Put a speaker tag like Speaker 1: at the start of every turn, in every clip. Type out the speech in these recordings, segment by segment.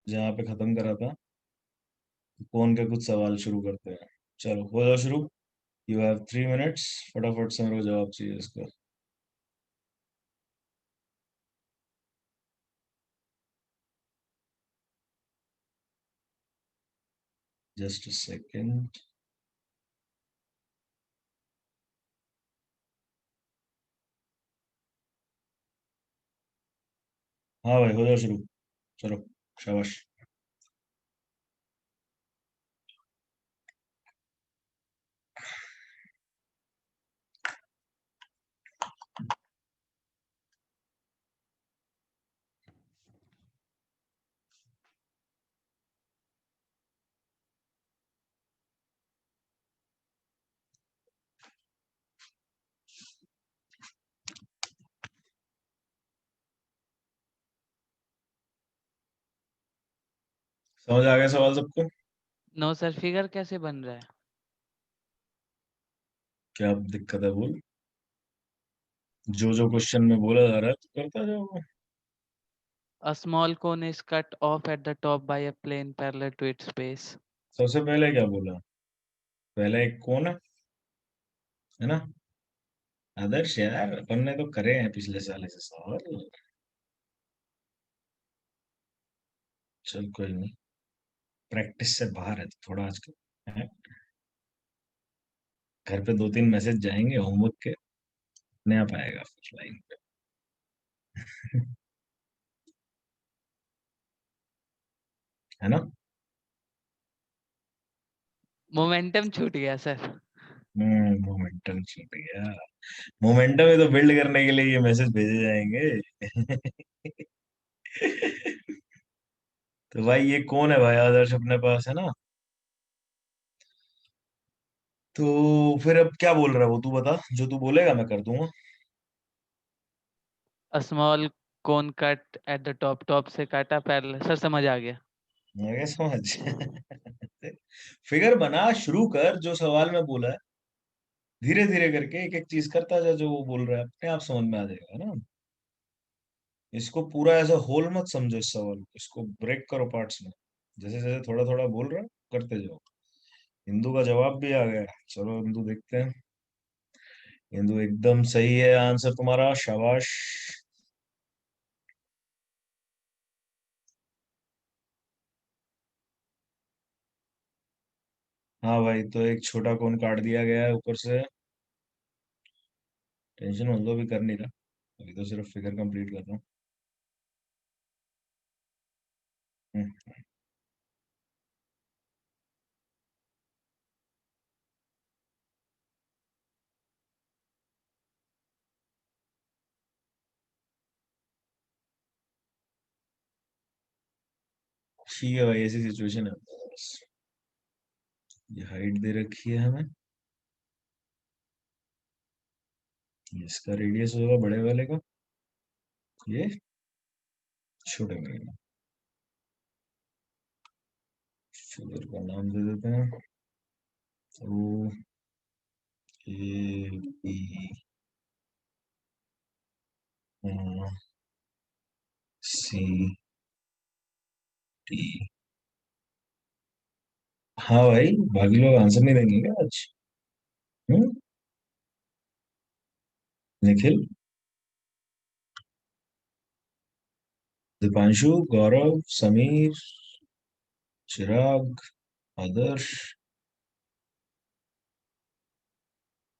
Speaker 1: जहाँ पे खत्म करा था। कौन के कुछ सवाल शुरू करते हैं। चलो हो जाओ शुरू। You have 3 minutes. फटाफट से मेरे को जवाब चाहिए इसका। Just a second. हाँ भाई हो जाओ शुरू। चलो। शाबाश। समझ आ गया सवाल सबको।
Speaker 2: नो सर, फिगर कैसे बन रहा है?
Speaker 1: क्या दिक्कत है बोल। जो जो क्वेश्चन में बोला जा रहा है तो करता जाओ।
Speaker 2: A small cone is cut off at the top by a plane parallel to its base.
Speaker 1: सबसे पहले क्या बोला। पहले एक कौन है ना। आदर्श यार अपन ने तो करे हैं पिछले साल ऐसे सवाल। चल कोई नहीं। प्रैक्टिस से बाहर है तो थोड़ा आजकल है? घर पे 2-3 मैसेज जाएंगे होमवर्क के। नहीं आ पाएगा फिर लाइन पे। है ना।
Speaker 2: मोमेंटम छूट गया सर।
Speaker 1: मोमेंटम छूट गया। मोमेंटम ही तो बिल्ड करने के लिए ये मैसेज भेजे जाएंगे। तो भाई ये कौन है भाई आदर्श अपने पास है ना। तो फिर अब क्या बोल रहा है वो तू बता जो तू बोलेगा मैं कर दूंगा।
Speaker 2: A small cone cut at the top, top से काटा पैरेलल, सर समझ आ गया।
Speaker 1: मैं क्या समझ। फिगर बना शुरू कर जो सवाल में बोला है। धीरे धीरे करके एक एक चीज करता जा जो वो बोल रहा है अपने आप समझ में आ जाएगा ना। इसको पूरा ऐसा होल मत समझो इस सवाल को इसको ब्रेक करो पार्ट्स में। जैसे जैसे थोड़ा थोड़ा बोल रहा है करते जाओ। हिंदू का जवाब भी आ गया। चलो हिंदू देखते हैं। हिंदू एकदम सही है आंसर तुम्हारा शाबाश। हाँ भाई तो एक छोटा कोण काट दिया गया है ऊपर से। टेंशन मत लो अभी कर नहीं रहा। अभी तो सिर्फ फिगर कंप्लीट कर रहा हूँ। ठीक है भाई ऐसी सिचुएशन है बस। ये हाइट दे रखी है हमें। इसका रेडियस होगा बड़े वाले का। ये छोटे वाले का। फिगर का नाम दे देते हैं। तो ए बी सी डी। हाँ भाई बाकी लोग आंसर नहीं देंगे क्या आज। हम्म। Nikhil. Deepanshu. Gaurav. Sameer. Chirag. Adarsh.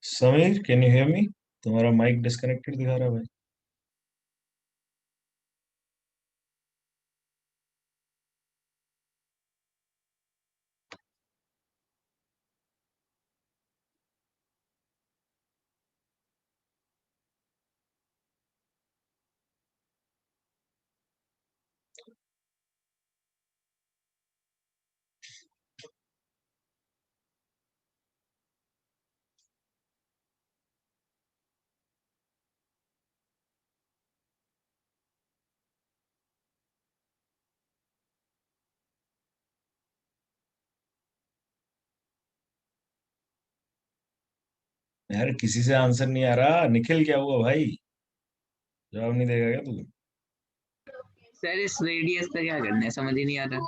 Speaker 1: Sameer can you hear me. तुम्हारा माइक डिस्कनेक्टेड दिखा रहा है भाई। यार किसी से आंसर नहीं आ रहा निखिल क्या हुआ भाई। जवाब नहीं देगा क्या तू।
Speaker 3: सर इस रेडियस का क्या करना है, समझ ही नहीं आ रहा।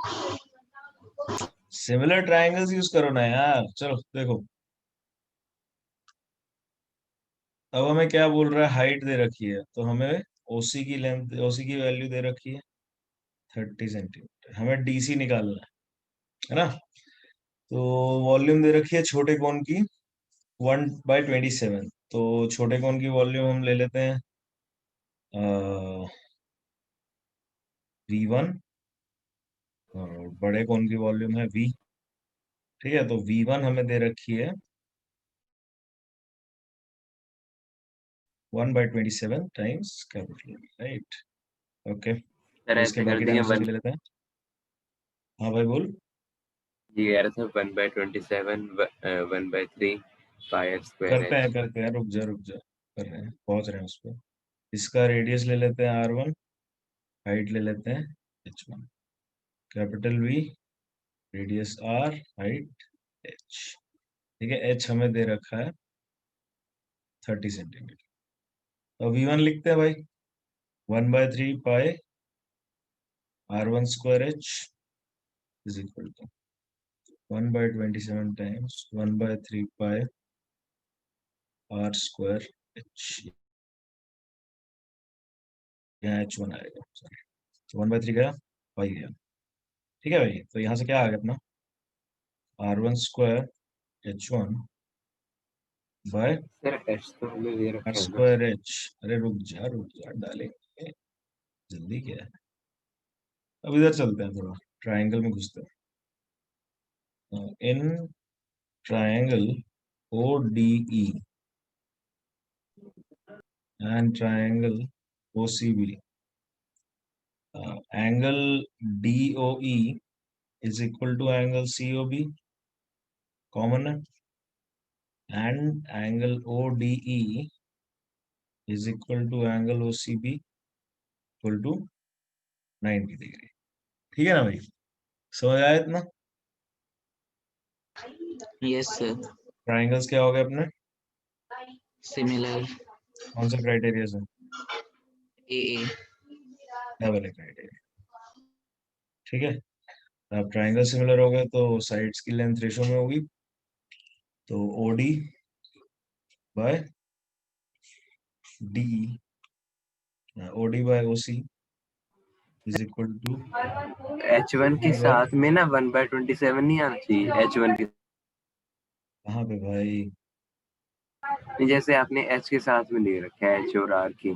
Speaker 1: सिमिलर ट्रायंगल्स यूज करो ना यार। चलो देखो, अब हमें क्या बोल रहा है, हाइट दे रखी है, तो हमें ओसी की लेंथ, ओसी की वैल्यू दे रखी है 30 सेंटीमीटर, हमें डीसी निकालना है ना। तो वॉल्यूम दे रखी है छोटे कोन की 1/27। तो छोटे कोन की वॉल्यूम हम ले लेते हैं V1, और बड़े कोन की वॉल्यूम है V। ठीक है, तो V1 हमें दे रखी है 1/27 times capital, right. Okay,
Speaker 3: sir
Speaker 1: तो इसके
Speaker 3: ऐसे कर
Speaker 1: बाकी
Speaker 3: दिए
Speaker 1: डायमेंशन
Speaker 3: वन।
Speaker 1: ले लेते हैं। हाँ भाई बोल।
Speaker 3: ये कह रहा था 1/27 1/3 पाई स्क्वायर एच।
Speaker 1: करते हैं, रुक जा, कर रहे हैं, पहुंच रहे हैं उस पर। इसका रेडियस ले लेते हैं R1, हाइट ले लेते हैं H1, capital V, radius R, height H। ठीक है, H हमें दे रखा है 30 सेंटीमीटर। तो V1 लिखते हैं भाई, 1/3 pi R1 square H is equal to 1/27 times 1/3 pi R square H। यहाँ H1 आएगा, सॉरी, तो 1/3 गया, पाई गया। ठीक है भाई, तो यहाँ से क्या आ गया अपना, R1 square H1 bye
Speaker 3: sir H तो हमें दे
Speaker 1: आर
Speaker 3: रखा है ना।
Speaker 1: Square H. अरे रुक जा डालेंगे, जल्दी क्या है। अब इधर चलते हैं, थोड़ा ट्रायंगल में घुसते हैं। In triangle O D E and triangle O C B, angle D O E is equal to angle C O B, common है, and angle O D E is equal to angle O C B equal to 90 degree. ठीक है ना भाई, समझ आया इतना।
Speaker 3: Yes sir.
Speaker 1: Triangles क्या हो गए अपने,
Speaker 3: सिमिलर।
Speaker 1: कौन सा क्राइटेरिया से,
Speaker 3: ए ए।
Speaker 1: Double criteria. ठीक है, अब ट्रायंगल सिमिलर हो गए तो साइड्स की लेंथ रेशो में होगी, तो OD by D, OD by OC is equal to
Speaker 3: H1 के
Speaker 1: डी बाय,
Speaker 3: साथ में ना 1/27 नहीं आना चाहिए H1 के।
Speaker 1: कहाँ पे भाई,
Speaker 3: जैसे आपने H के साथ में ले रखा है H और R की।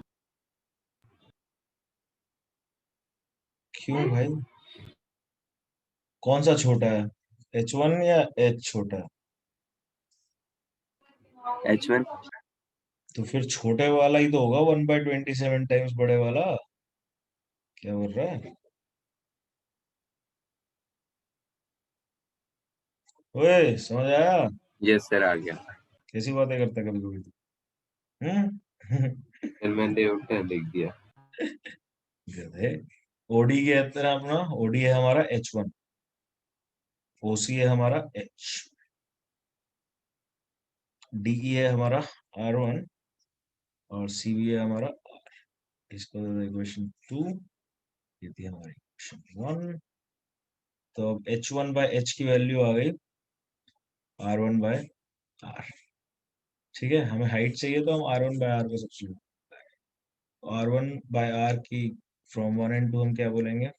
Speaker 1: क्यों भाई, कौन सा छोटा है, H1 या H छोटा है।
Speaker 3: H1।
Speaker 1: तो फिर छोटे वाला ही तो होगा 1/27 टाइम्स बड़े वाला, क्या बोल रहा है। ओए समझ आया,
Speaker 3: यस सर आ गया।
Speaker 1: कैसी बातें करता है कभी कभी तो। हम्म।
Speaker 3: फिर मैंने उल्टा लिख दिया।
Speaker 1: गधे। ओडी के तरह अपना, ओडी है हमारा H1, ओसी है हमारा H, डीई है हमारा R1, और सीबी है हमारा R। इसको इक्वेशन 2, ये थी हमारी इक्वेशन 1। तो अब H1/H की वैल्यू आ गई R1/R। ठीक है, हमें हाइट चाहिए तो हम R1/R को सब्स्टिट्यूट, R1/R की फ्रॉम 1 and 2 हम क्या बोलेंगे,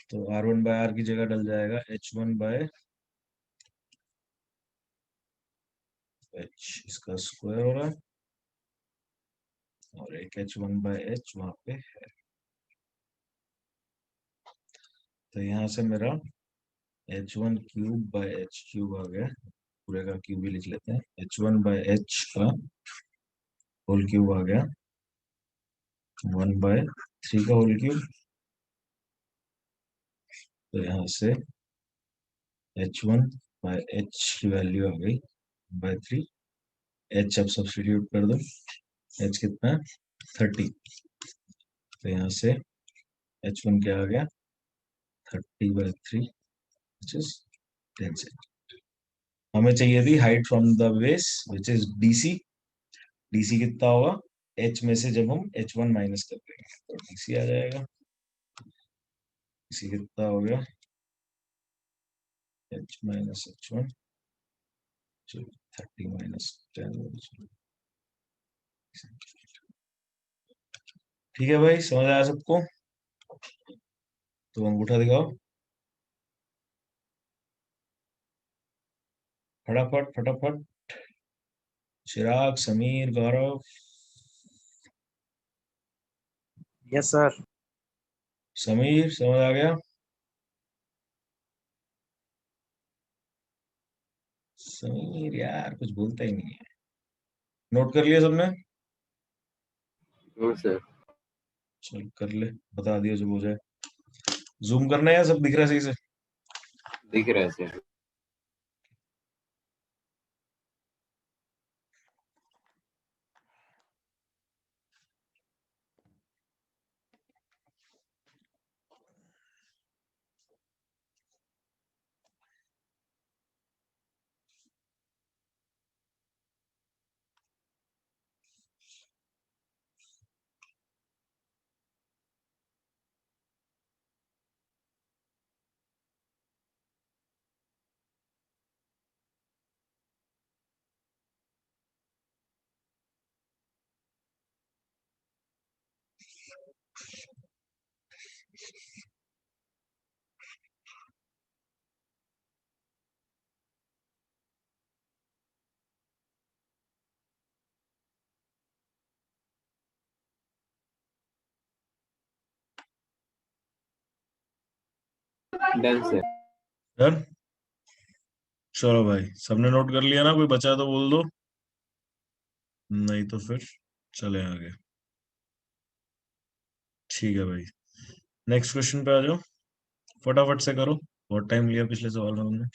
Speaker 1: तो R1/R की जगह डल जाएगा H1/H, इसका स्क्वायर हो रहा है, और एक H1/H वहां पे है। तो यहाँ से मेरा H1³/H³ आ गया, पूरे का क्यूब भी लिख लेते हैं, H1/H का होल क्यूब आ गया 1/3 का होल क्यूब। तो यहाँ से H1/H की वैल्यू आ गई 1/3, H अब सब्स्टिट्यूट कर दो, H कितना है 30। तो यहाँ से H1 क्या आ गया 30/3 विच इज 10 सेंटीमीटर। हमें चाहिए थी height from the base which is DC, DC कितना होगा h में से जब हम h1 माइनस कर देंगे तो dc आ जाएगा। dc कितना हो गया, h माइनस h1, 30 माइनस 10। ठीक है भाई, समझ आया सबको? तो अंगूठा दिखाओ फटाफट फटाफट। चिराग, समीर, गौरव।
Speaker 4: Yes sir.
Speaker 1: समीर समझ आ गया? समीर यार कुछ बोलता ही नहीं है। नोट कर लिया सबने?
Speaker 3: No sir.
Speaker 1: चल कर ले, बता दिया जब हो जाए। जूम करना है या सब दिख रहा है सही से?
Speaker 3: दिख रहा है सर। Done sir.
Speaker 1: डन। चलो भाई, सबने नोट कर लिया ना? कोई बचा तो बोल दो, नहीं तो फिर चले आगे। ठीक है भाई, नेक्स्ट क्वेश्चन पे आ जाओ, फटाफट से करो, बहुत टाइम लिया पिछले सवाल में हमने।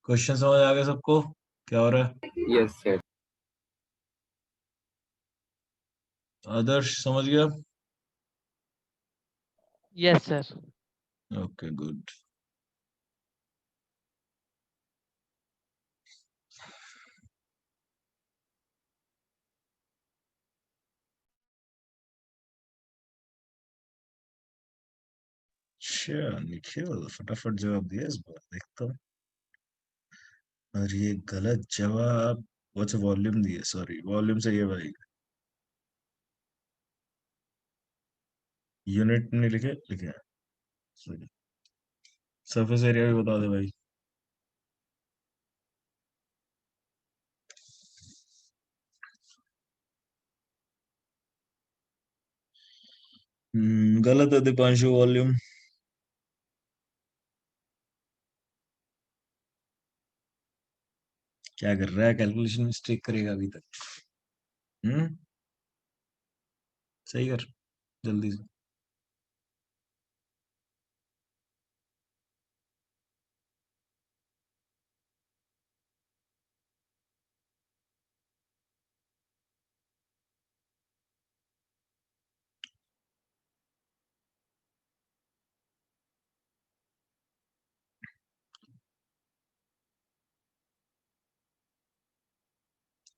Speaker 1: क्वेश्चन समझ आ गया सबको? क्या हो रहा है?
Speaker 3: Yes sir.
Speaker 1: आदर्श समझ गया?
Speaker 2: Yes, sir.
Speaker 1: Okay good. अच्छा निखिल फटाफट जवाब दिया इस बार, देखता हूँ। और ये गलत जवाब। अच्छा वॉल्यूम दिए, सॉरी वॉल्यूम सही है भाई। यूनिट नहीं लिखे, लिखे हैं सॉरी। सरफेस एरिया भी बता दे भाई। गलत है दीपांशु, वॉल्यूम। क्या कर रहा है? कैलकुलेशन मिस्टेक करेगा अभी तक। हम्म, सही कर जल्दी से।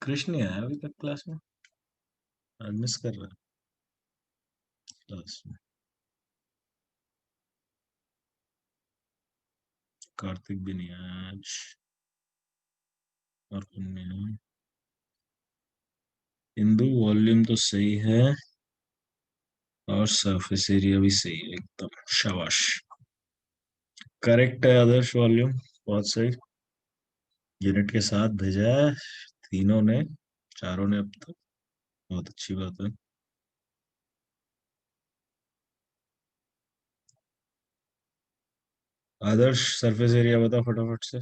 Speaker 1: कृष्ण नहीं आया अभी तक क्लास में, आज मिस कर रहा है क्लास में। कार्तिक भी नहीं आया आज, और कौन नहीं आया? इंदु वॉल्यूम तो सही है और सरफेस एरिया भी सही है एकदम, शाबाश। करेक्ट है आदर्श, वॉल्यूम बहुत सही, यूनिट के साथ भेजा है तीनों ने, चारों ने अब तक, बहुत अच्छी बात है। आदर्श सरफेस एरिया बता फटाफट से।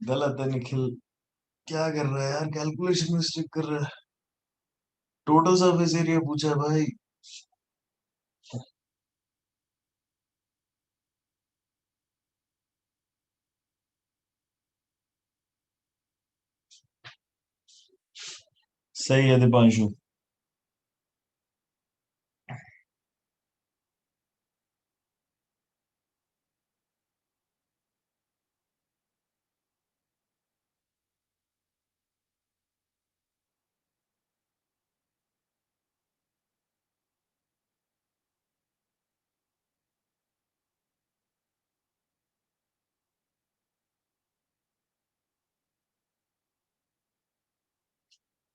Speaker 1: गलत है निखिल, क्या कर रहा है यार, कैलकुलेशन मिस्टेक कर रहा है। टोटल सरफेस एरिया पूछा है भाई। सही है दीपांशु।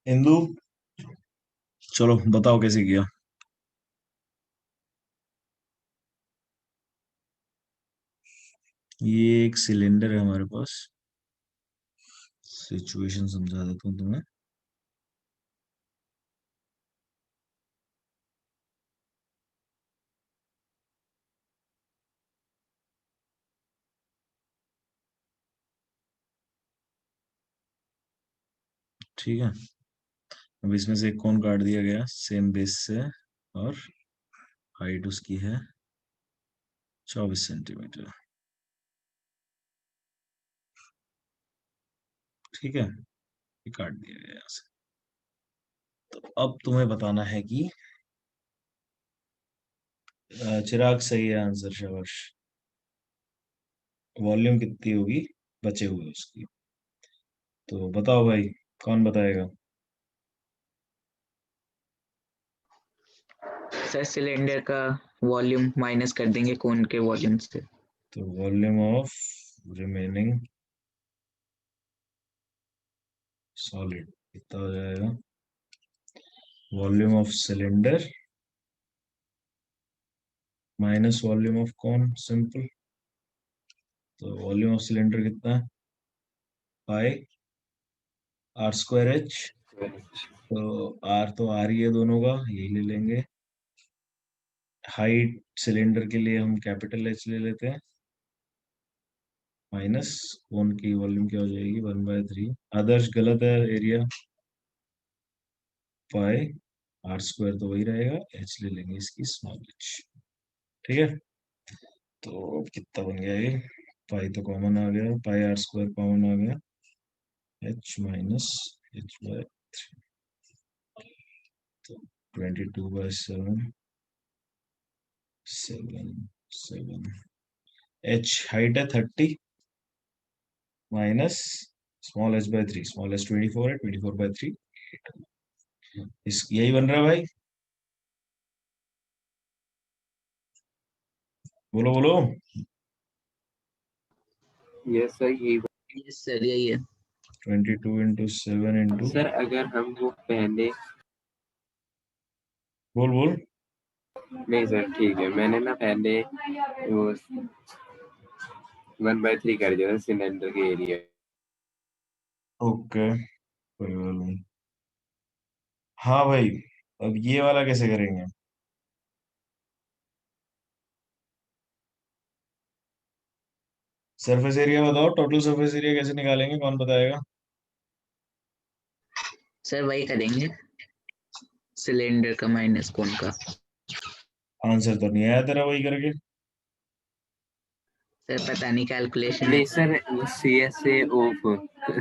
Speaker 1: इंदु चलो बताओ कैसे किया। ये एक सिलेंडर है हमारे पास, सिचुएशन समझा देता हूँ तुम्हें। ठीक है, अब इसमें से एक कोन काट दिया गया सेम बेस से, और हाइट उसकी है 24 सेंटीमीटर। ठीक है, ये काट दिया गया यहाँ से। तो अब तुम्हें बताना है कि चिराग सही है आंसर, शाबाश। वॉल्यूम कितनी होगी बचे हुए उसकी, तो बताओ भाई, कौन बताएगा।
Speaker 5: सर सिलेंडर का वॉल्यूम माइनस कर देंगे कोन के वॉल्यूम से।
Speaker 1: तो वॉल्यूम ऑफ रिमेनिंग सॉलिड कितना हो जाएगा, volume of cylinder minus volume of कौन, सिंपल। तो वॉल्यूम ऑफ सिलेंडर कितना है, पाई आर स्क्वायर एच। तो आर तो आर ही है दोनों का, यही ले लेंगे। हाइट सिलेंडर के लिए हम कैपिटल एच ले लेते हैं, माइनस कोन की वॉल्यूम क्या हो जाएगी 1/3। आदर्श गलत है, एरिया पाई आर स्क्वायर तो वही रहेगा, एच ले लेंगे इसकी स्मॉल एच। ठीक है, तो कितना बन गया ये, पाई तो कॉमन आ गया, पाई आर स्क्वायर कॉमन आ गया, एच माइनस एच/3। तो 22/7, 7 एच हाइट है 30 minus small h/3, small h 24 है, 24/3 इस यही बन रहा है भाई, बोलो बोलो।
Speaker 3: यस सर यही।
Speaker 5: यस सर यही है।
Speaker 1: 22 इंटू 7 इंटू,
Speaker 3: सर अगर हम वो पहले,
Speaker 1: बोल बोल।
Speaker 3: नहीं सर ठीक है, मैंने ना पहले वो 1/3 कर दिया था सिलेंडर के एरिया।
Speaker 1: ओके, कोई बात नहीं। हाँ भाई, अब ये वाला कैसे करेंगे। सरफेस एरिया बताओ, टोटल सरफेस एरिया कैसे निकालेंगे, कौन बताएगा?
Speaker 5: सर वही करेंगे, सिलेंडर का माइनस कोन का।
Speaker 1: आंसर तो नहीं आया तेरा वही करके।
Speaker 5: सर पता नहीं कैलकुलेशन
Speaker 3: नहीं sir, CSA of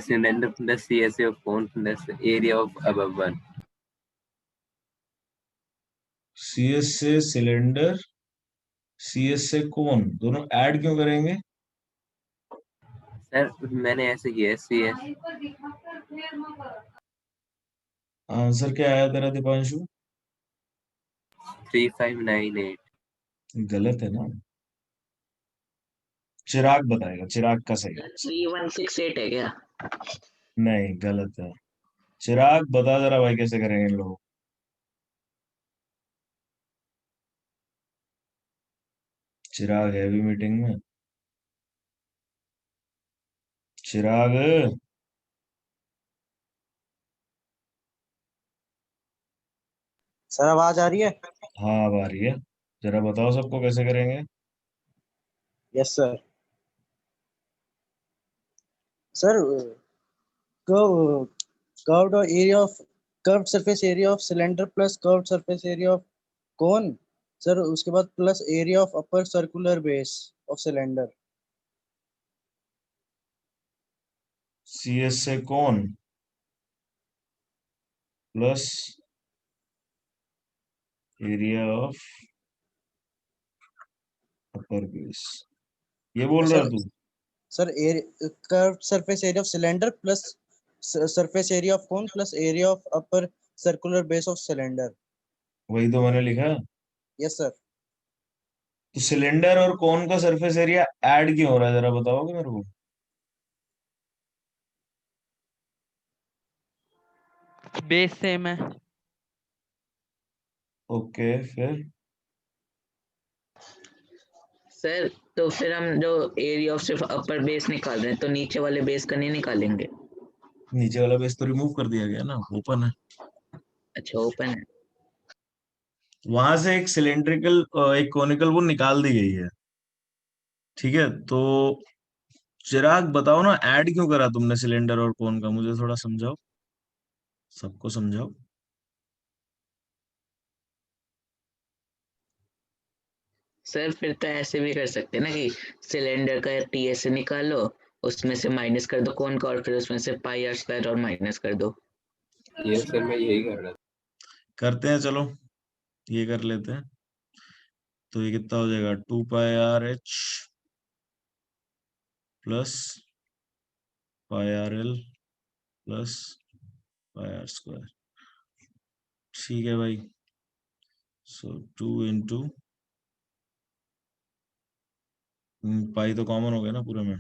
Speaker 3: cylinder plus CSA of cone plus area of above one.
Speaker 1: CS से सिलेंडर, CS से कोन, दोनों ऐड क्यों करेंगे?
Speaker 3: सर मैंने ऐसे किया है, CS
Speaker 1: आंसर क्या आया तेरा दीपांशु?
Speaker 3: 3598।
Speaker 1: गलत है ना। चिराग बताएगा, चिराग का सही आंसर।
Speaker 5: 3168 है क्या?
Speaker 1: नहीं, गलत है। चिराग बता जरा भाई, कैसे करेंगे इन लोग? चिराग है भी मीटिंग में। चिराग।
Speaker 4: सर आवाज आ रही है?
Speaker 1: हाँ अब आ रही है। जरा बताओ सबको कैसे करेंगे।
Speaker 4: Yes sir. Sir curve curved area of curved surface area of cylinder plus curved surface area of cone. Sir उसके बाद plus area of upper circular base of cylinder.
Speaker 1: CS से कौन plus area of upper base, ये बोल रहा
Speaker 4: sir
Speaker 1: है तू?
Speaker 4: Sir curved surface area of cylinder plus surface area of cone plus area of upper circular base of cylinder.
Speaker 1: वही तो मैंने लिखा।
Speaker 4: Yes sir.
Speaker 1: तो सिलेंडर और कौन का सरफेस एरिया ऐड क्यों हो रहा है, जरा बताओगे मेरे को?
Speaker 2: बेस सेम है।
Speaker 1: ओके फिर।
Speaker 5: सर तो फिर हम जो एरिया ऑफ सिर्फ अपर बेस निकाल रहे हैं, तो नीचे वाले बेस का नहीं निकालेंगे?
Speaker 1: नीचे वाला बेस तो रिमूव कर दिया गया ना, ओपन है।
Speaker 5: अच्छा ओपन है।
Speaker 1: वहां से एक सिलेंड्रिकल, एक कोनिकल वो निकाल दी गई है। ठीक है, तो चिराग बताओ ना, ऐड क्यों करा तुमने सिलेंडर और कोन का, मुझे थोड़ा समझाओ, सबको समझाओ।
Speaker 5: सर फिर तो ऐसे भी कर सकते हैं ना कि सिलेंडर का TS निकालो, उसमें से माइनस कर दो कोन का, और फिर उसमें से पाई आर स्क्वायर और माइनस कर दो।
Speaker 3: ये सर मैं यही कर रहा था।
Speaker 1: करते हैं चलो, ये कर लेते हैं। तो ये कितना हो जाएगा, 2πRH plus πRL plus πR²। ठीक है भाई। सो 2 इंटू पाई तो कॉमन हो गया ना पूरे में,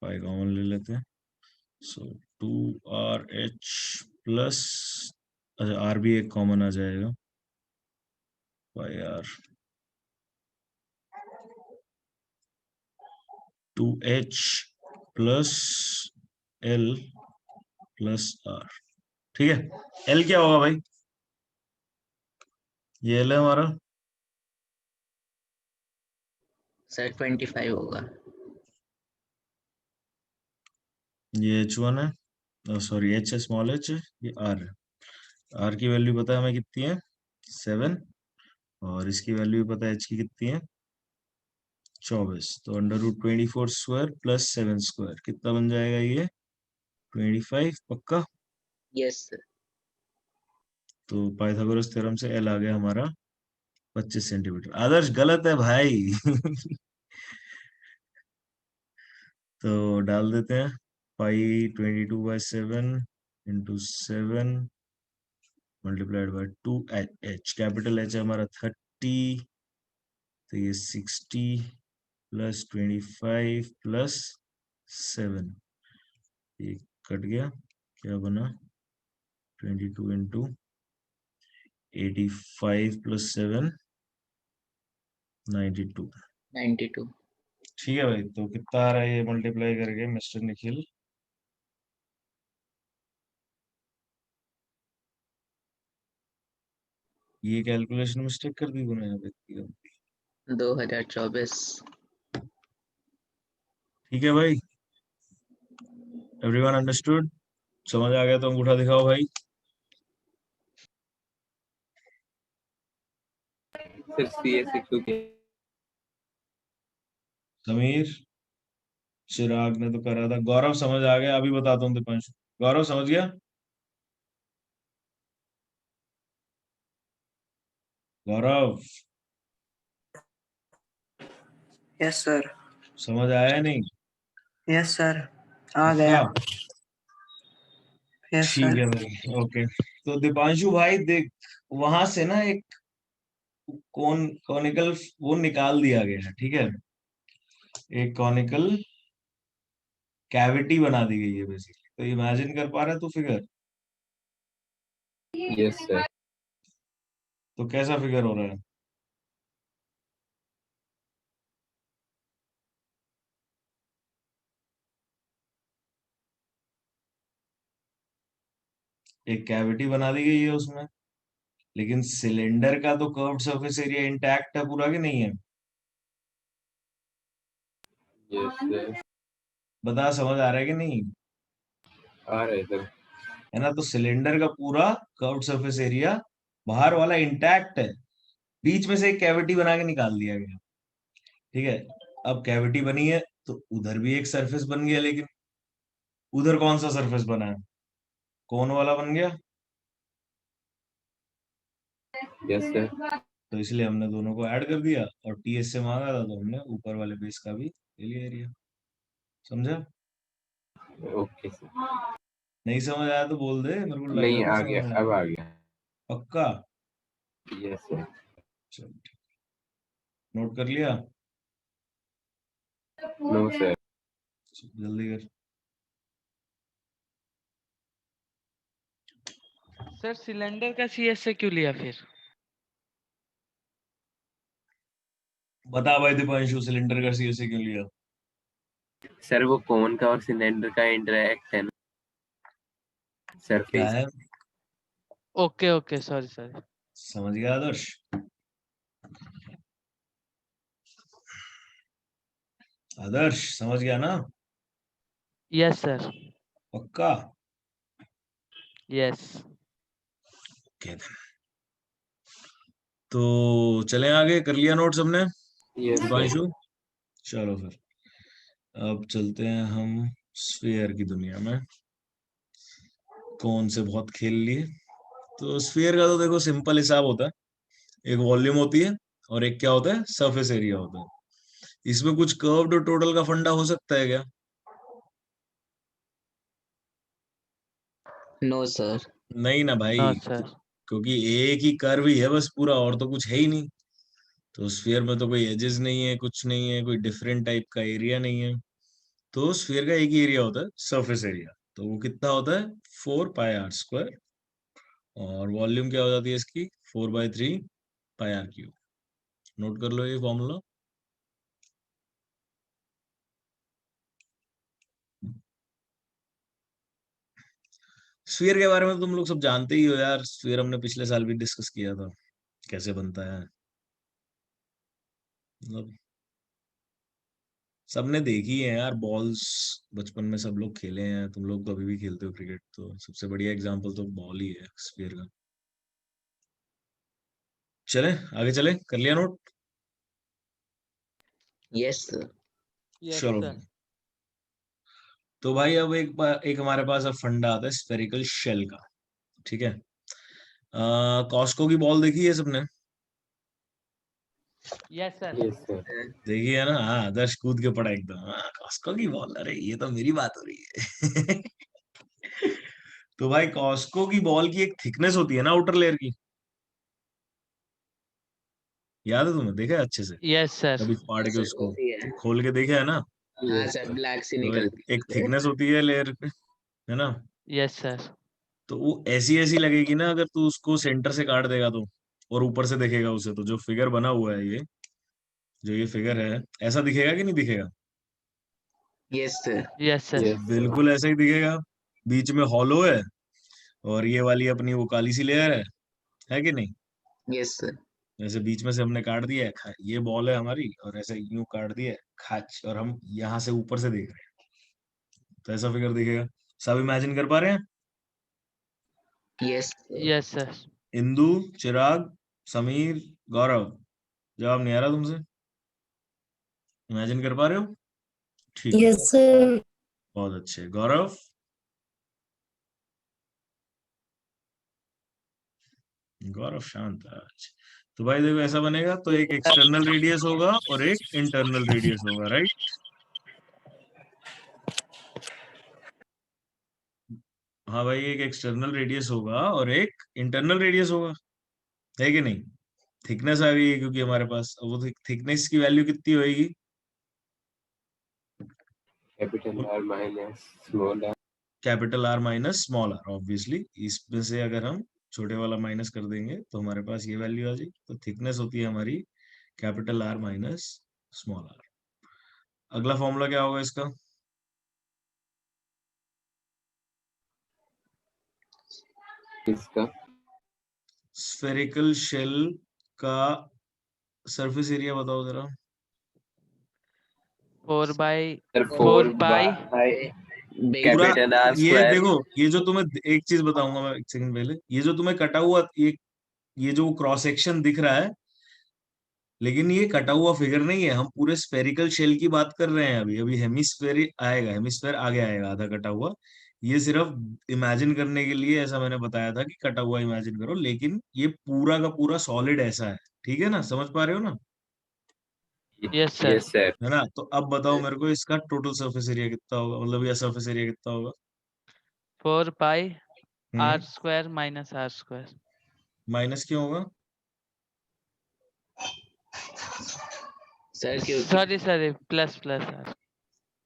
Speaker 1: पाई कॉमन ले लेते हैं। सो 2RH प्लस, अच्छा आर भी एक कॉमन आ जाएगा, πR 2H plus L plus R। ठीक है, L क्या होगा भाई? ये L है हमारा।
Speaker 5: सर 25 होगा।
Speaker 1: ये H1 है, सॉरी H है, स्मॉल H है, ये R है। R की वैल्यू पता है हमें कितनी है, 7। और इसकी वैल्यू भी पता है H की कितनी है, 24। तो √24² प्लस 7² कितना बन जाएगा ये, 25 पक्का।
Speaker 5: Yes sir.
Speaker 1: तो पाइथागोरस थ्योरम से L आ गया हमारा 25 सेंटीमीटर। आदर्श गलत है भाई। तो डाल देते हैं, पाई 22/7 into 7 multiplied by 2H, capital H है हमारा 30, तो ये 60 प्लस 25 प्लस 7, ये कट गया, क्या बना, 22 इंटू 85 प्लस 7 92।
Speaker 5: 92।
Speaker 1: ठीक है भाई, तो कितना आ रहा है ये मल्टीप्लाई करके मिस्टर निखिल? ये कैलकुलेशन मिस्टेक कर दी तूने यहाँ पे।
Speaker 5: 2024।
Speaker 1: ठीक है भाई, एवरीवन अंडरस्टूड? समझ आ गया तो अंगूठा दिखाओ भाई।
Speaker 3: सर CSA क्योंकि
Speaker 1: समीर, चिराग ने तो करा था। गौरव समझ आ गया? अभी बताता हूँ दीपांशु। गौरव समझ गया? गौरव
Speaker 6: यस सर।
Speaker 1: समझ आया या नहीं?
Speaker 6: यस सर, आ
Speaker 1: पक्का?
Speaker 6: गया। यस
Speaker 1: ठीक
Speaker 6: सर।
Speaker 1: है भाई, ओके। तो दीपांशु भाई देख, वहां से ना एक कॉनिकल वो निकाल दिया गया है, ठीक है? एक कॉनिकल कैविटी बना दी गई है बेसिकली। तो इमेजिन कर पा रहा है तू फिगर?
Speaker 3: Yes sir.
Speaker 1: तो कैसा फिगर हो रहा है? एक कैविटी बना दी गई है उसमें, लेकिन सिलेंडर का तो कर्व्ड सरफेस एरिया इंटैक्ट है पूरा, कि नहीं है?
Speaker 3: Yes sir.
Speaker 1: बता, समझ आ रहा है कि नहीं?
Speaker 3: आ रहे सर।
Speaker 1: है ना? तो सिलेंडर का पूरा कर्व्ड सरफेस एरिया बाहर वाला इंटैक्ट है, बीच में से एक कैविटी बना के निकाल दिया गया। ठीक है, अब कैविटी बनी है तो उधर भी एक सरफेस बन गया, लेकिन उधर कौन सा सरफेस बना है? कौन वाला बन गया।
Speaker 3: Yes sir.
Speaker 1: तो इसलिए हमने दोनों को ऐड कर दिया, और टीएस से मांगा था तो हमने ऊपर वाले बेस का भी ले लिया एरिया। समझा?
Speaker 3: Okay sir.
Speaker 1: नहीं समझ आया तो बोल दे, मेरे को लग
Speaker 3: नहीं
Speaker 1: रहा था
Speaker 3: आ
Speaker 1: समझ
Speaker 3: गया,
Speaker 1: आया।
Speaker 3: अब आ गया।
Speaker 1: पक्का?
Speaker 3: Yes sir.
Speaker 1: चल ठीक, नोट कर लिया?
Speaker 3: No sir.
Speaker 1: जल्दी कर।
Speaker 2: सर सिलेंडर का सीएसए क्यों लिया फिर?
Speaker 1: बता भाई दीपांशु, सिलेंडर का सीएसए क्यों लिया?
Speaker 3: सर वो कोन का और सिलेंडर का इंटरेक्ट है ना,
Speaker 1: क्या
Speaker 3: सरफेस।
Speaker 1: है?
Speaker 2: Okay okay, sorry sorry.
Speaker 1: समझ गया आदर्श? आदर्श समझ गया ना?
Speaker 2: Yes sir.
Speaker 1: पक्का?
Speaker 2: यस।
Speaker 1: ओके, तो चलें आगे। कर लिया नोट सबने?
Speaker 3: Yes sir.
Speaker 1: दीपांशु चलो फिर अब चलते हैं हम स्फीयर की दुनिया में। कौन से बहुत खेल लिए। तो स्फीयर का तो देखो सिंपल हिसाब होता है, एक वॉल्यूम होती है और एक क्या होता है, सरफेस एरिया होता है। इसमें कुछ कर्व्ड और टोटल का फंडा हो सकता है क्या?
Speaker 5: No sir.
Speaker 1: नहीं ना भाई,
Speaker 2: नो सर।
Speaker 1: क्योंकि एक ही कर्व ही है बस पूरा, और तो कुछ है ही नहीं। तो स्फीयर में तो कोई एजेस नहीं है, कुछ नहीं है, कोई डिफरेंट टाइप का एरिया नहीं है। तो स्फीयर का एक ही एरिया होता है, सरफेस एरिया। तो वो कितना होता है? 4πr²। और वॉल्यूम क्या हो जाती है इसकी? 4/3πr³। नोट कर लो ये फॉर्मूला। स्फीयर के बारे में तो तुम लोग सब जानते ही हो यार, स्फीयर हमने पिछले साल भी डिस्कस किया था कैसे बनता है। मतलब सबने देखी है यार बॉल्स, बचपन में सब लोग खेले हैं, तुम लोग तो अभी भी खेलते हो क्रिकेट, तो सबसे बढ़िया एग्जांपल तो बॉल ही है स्फीयर का। चले आगे, चले, कर लिया नोट?
Speaker 5: Yes sir.
Speaker 2: यस
Speaker 1: चलो
Speaker 2: सर।
Speaker 1: फिर। तो भाई अब एक हमारे पास अब फंडा आता है स्फेरिकल शेल का। ठीक है, कॉस्को की बॉल देखी है सबने?
Speaker 2: Yes sir.
Speaker 3: Yes sir.
Speaker 1: देखी है ना? हाँ, आदर्श कूद के पड़ा एकदम। हाँ, कॉस्को की बॉल, अरे ये तो मेरी बात हो रही है। तो भाई कॉस्को की बॉल की एक थिकनेस होती है ना आउटर लेयर की, याद है तुम्हें? देखा है अच्छे से
Speaker 2: यस सर।
Speaker 1: कभी फाड़ के
Speaker 5: सर
Speaker 1: उसको
Speaker 5: होती है।
Speaker 1: खोल के देखा है ना?
Speaker 5: हाँ
Speaker 3: यस
Speaker 5: सर,
Speaker 3: सर।
Speaker 5: ब्लैक सी
Speaker 1: तो
Speaker 5: निकलती
Speaker 1: एक
Speaker 5: है सर।
Speaker 1: थिकनेस होती है लेयर पे, है ना?
Speaker 2: Yes sir.
Speaker 1: तो वो ऐसी ऐसी लगेगी ना अगर तू उसको सेंटर से काट देगा तो, और ऊपर से देखेगा उसे, तो जो फिगर बना हुआ है ये, जो ये फिगर है, ऐसा दिखेगा कि नहीं दिखेगा?
Speaker 5: Yes sir.
Speaker 2: Yes sir.
Speaker 3: Yes sir.
Speaker 1: बिल्कुल ऐसा ही दिखेगा। बीच में हॉलो है, और ये वाली अपनी वो काली सी लेयर है कि नहीं?
Speaker 5: Yes sir.
Speaker 1: जैसे बीच में से हमने काट दिया है, ये बॉल है हमारी, और ऐसे यूं काट दिया है, खाच, और हम यहाँ से ऊपर से देख रहे हैं, तो ऐसा फिगर दिखेगा। सब इमेजिन कर पा रहे हैं?
Speaker 5: Yes
Speaker 2: Yes, sir.
Speaker 1: इंदु, चिराग, समीर, गौरव, जवाब नहीं आ रहा तुमसे? इमेजिन कर पा रहे हो? ठीक है,
Speaker 7: यस सर।
Speaker 1: बहुत अच्छे। गौरव? गौरव शांत है आज। तो भाई देखो ऐसा बनेगा, तो एक एक्सटर्नल रेडियस होगा और एक इंटरनल रेडियस होगा, राइट? हाँ भाई, एक एक्सटर्नल रेडियस होगा और एक इंटरनल रेडियस होगा, है कि नहीं? थिकनेस आ गई है क्योंकि हमारे पास, अब वो थिकनेस की वैल्यू कितनी होएगी?
Speaker 3: Capital R minus small R.
Speaker 1: Capital R minus small R, obviously इसमें से अगर हम छोटे वाला माइनस कर देंगे तो हमारे पास ये वैल्यू आ जाएगी। तो थिकनेस होती है हमारी capital R minus small R. अगला फॉर्मूला क्या होगा इसका?
Speaker 3: इसका
Speaker 1: स्फेरिकल शेल का सरफेस एरिया बताओ जरा।
Speaker 2: 4 by
Speaker 3: सर
Speaker 2: 4 pi.
Speaker 1: पूरा,
Speaker 3: कैपिटल आर
Speaker 1: ये
Speaker 3: स्क्वायर।
Speaker 1: देखो, ये जो तुम्हें एक चीज बताऊंगा मैं एक सेकंड पहले, ये जो तुम्हें कटा हुआ, ये जो क्रॉस सेक्शन दिख रहा है, लेकिन ये कटा हुआ फिगर नहीं है, हम पूरे स्फेरिकल शेल की बात कर रहे हैं। अभी अभी हेमिस्फेयर आएगा, हेमिस्फेयर आगे आएगा आधा कटा हुआ। ये सिर्फ इमेजिन करने के लिए ऐसा मैंने बताया था कि कटा हुआ इमेजिन करो, लेकिन ये पूरा का पूरा सॉलिड ऐसा है, ठीक है ना? समझ पा रहे हो ना?
Speaker 2: Yes, sir.
Speaker 3: Yes sir.
Speaker 1: है ना? तो अब बताओ मेरे को, इसका टोटल सरफेस एरिया कितना होगा, मतलब ये सरफेस एरिया कितना होगा?
Speaker 2: 4 pi r
Speaker 1: हम्म,
Speaker 2: square minus r square.
Speaker 1: Minus क्यों होगा?
Speaker 5: सर क्योंकि
Speaker 2: Sorry, sorry. Plus r.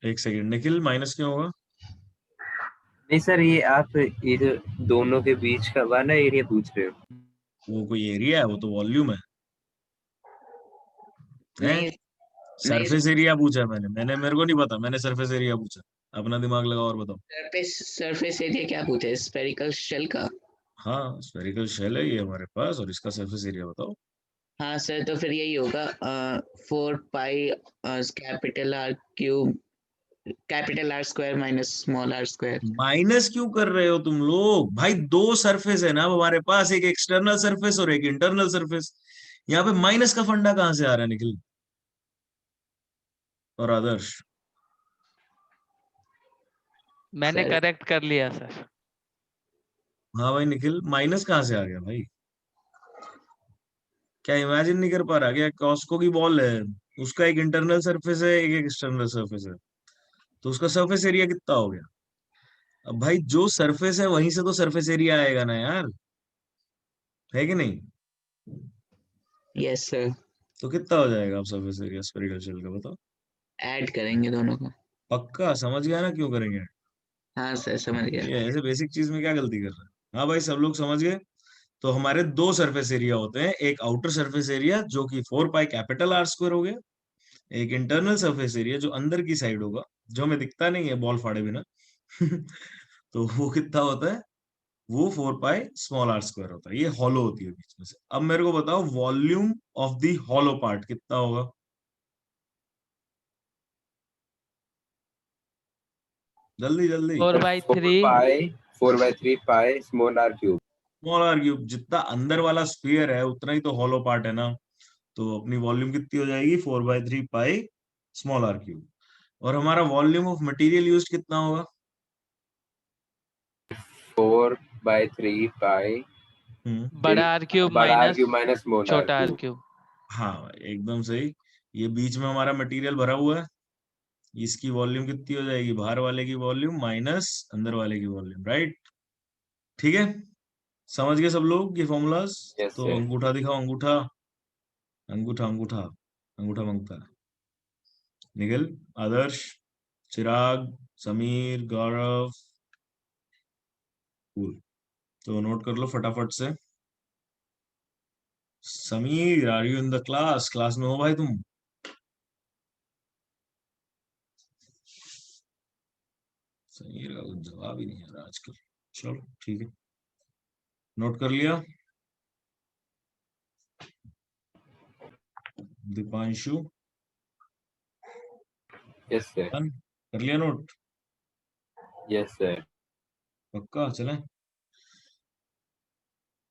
Speaker 1: एक सेकंड, निखिल, माइनस क्यों होगा?
Speaker 3: नहीं सर, ये आप ये जो दोनों के बीच का वाला एरिया पूछ रहे हो?
Speaker 1: वो कोई एरिया है? वो तो वॉल्यूम है।
Speaker 5: नहीं नहीं
Speaker 1: सरफेस एरिया पूछा मैंने मेरे को नहीं पता, मैंने सरफेस एरिया पूछा। अपना दिमाग लगाओ और बताओ।
Speaker 5: सरफेस एरिया क्या पूछा है? स्फेरिकल शेल का।
Speaker 1: हाँ, स्फेरिकल शेल है ये हमारे पास, और इसका सरफेस एरिया बताओ।
Speaker 5: हाँ सर, तो फिर यही होगा 4 pi capital R cube, capital R square minus small are square.
Speaker 1: Minus क्यों कर रहे हो तुम लोग भाई? दो सरफेस है ना अब हमारे पास, एक एक्सटर्नल सरफेस और एक इंटरनल सरफेस। यहाँ पे माइनस का फंडा कहाँ से आ रहा है निखिल और आदर्श?
Speaker 2: मैंने
Speaker 5: सर
Speaker 2: करेक्ट कर लिया सर।
Speaker 1: हाँ भाई निखिल, माइनस कहाँ से आ गया भाई? क्या इमेजिन नहीं कर पा रहा क्या? कॉस्को की बॉल है, उसका एक इंटरनल सरफेस है, एक एक्सटर्नल सरफेस है, तो उसका सरफेस एरिया कितना हो गया? अब भाई जो सरफेस है वहीं से तो सरफेस एरिया आएगा ना यार, है कि नहीं?
Speaker 5: यस सर,
Speaker 1: तो कितना हो जाएगा अब सरफेस एरिया स्फेरिकल शेल का, बताओ।
Speaker 5: ऐड करेंगे दोनों को।
Speaker 1: पक्का समझ गया ना क्यों करेंगे?
Speaker 5: हाँ सर, समझ गया।
Speaker 1: ये ऐसे बेसिक चीज में क्या गलती कर रहे हैं? हाँ भाई, सब लोग समझ गए। तो हमारे दो सरफेस एरिया होते हैं, एक आउटर सरफेस एरिया जो कि 4 पाई कैपिटल आर स्क्वायर हो गया, एक इंटरनल सरफेस एरिया जो अंदर की साइड होगा, जो हमें दिखता नहीं है बॉल फाड़े बिना। तो वो कितना होता है? वो 4 पाई स्मॉल आर स्क्वायर होता है। ये हॉलो होती है बीच में से। अब मेरे को बताओ volume of the hollow part कितना होगा? जल्दी जल्दी।
Speaker 2: 4 by 3.
Speaker 3: 4/3 pi small R cube.
Speaker 1: Small R cube, जितना अंदर वाला स्फीयर है उतना ही तो हॉलो पार्ट है ना। तो अपनी वॉल्यूम कितनी हो जाएगी? 4/3 पाई स्मॉल आर क्यूब। और हमारा वॉल्यूम ऑफ मटेरियल यूज कितना होगा?
Speaker 3: 4/3 पाई
Speaker 2: बड़ा r cube
Speaker 3: बड़ा R
Speaker 2: minus
Speaker 3: cube minus small R
Speaker 2: छोटा r
Speaker 3: क्यूब।
Speaker 2: cube.
Speaker 1: हाँ एकदम सही। ये बीच में हमारा मटेरियल भरा हुआ है, इसकी वॉल्यूम कितनी हो जाएगी? बाहर वाले की वॉल्यूम माइनस अंदर वाले की वॉल्यूम, राइट? ठीक है, समझ गए सब लोग ये फॉर्मूलाज?
Speaker 3: यस
Speaker 1: तो
Speaker 3: सर।
Speaker 1: अंगूठा दिखाओ, अंगूठा, अंगूठा, अंगूठा, अंगूठा मांगता है। निखिल, आदर्श, चिराग, समीर, गौरव, कूल। तो नोट कर लो फटाफट से। Sameer, are you in the class? Class में हो भाई तुम? समीर का कुछ जवाब ही नहीं आ रहा आजकल। चलो ठीक है, नोट कर लिया। Deepanshu
Speaker 3: Yes, sir.
Speaker 1: डन, कर लिया नोट?
Speaker 3: Yes, sir.
Speaker 1: पक्का? चले,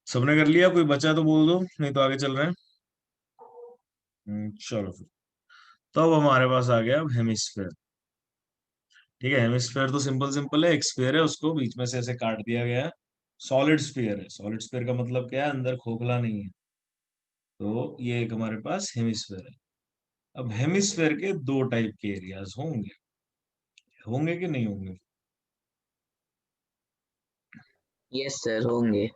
Speaker 1: सबने कर लिया? कोई बचा तो बोल दो, नहीं तो आगे चल रहे हैं। चलो फिर। तो अब हमारे पास आ गया अब हेमिस्फेयर। ठीक है, हेमिस्फेयर तो सिंपल सिंपल है, एक स्फीयर है, उसको बीच में से ऐसे काट दिया गया है। सॉलिड स्फीयर है। सॉलिड स्फीयर का मतलब क्या है? अंदर खोखला नहीं है। तो ये एक हमारे पास हेमिस्फेयर है। अब हेमिस्फेयर के दो टाइप के एरियाज होंगे, होंगे कि नहीं होंगे?
Speaker 5: यस सर होंगे।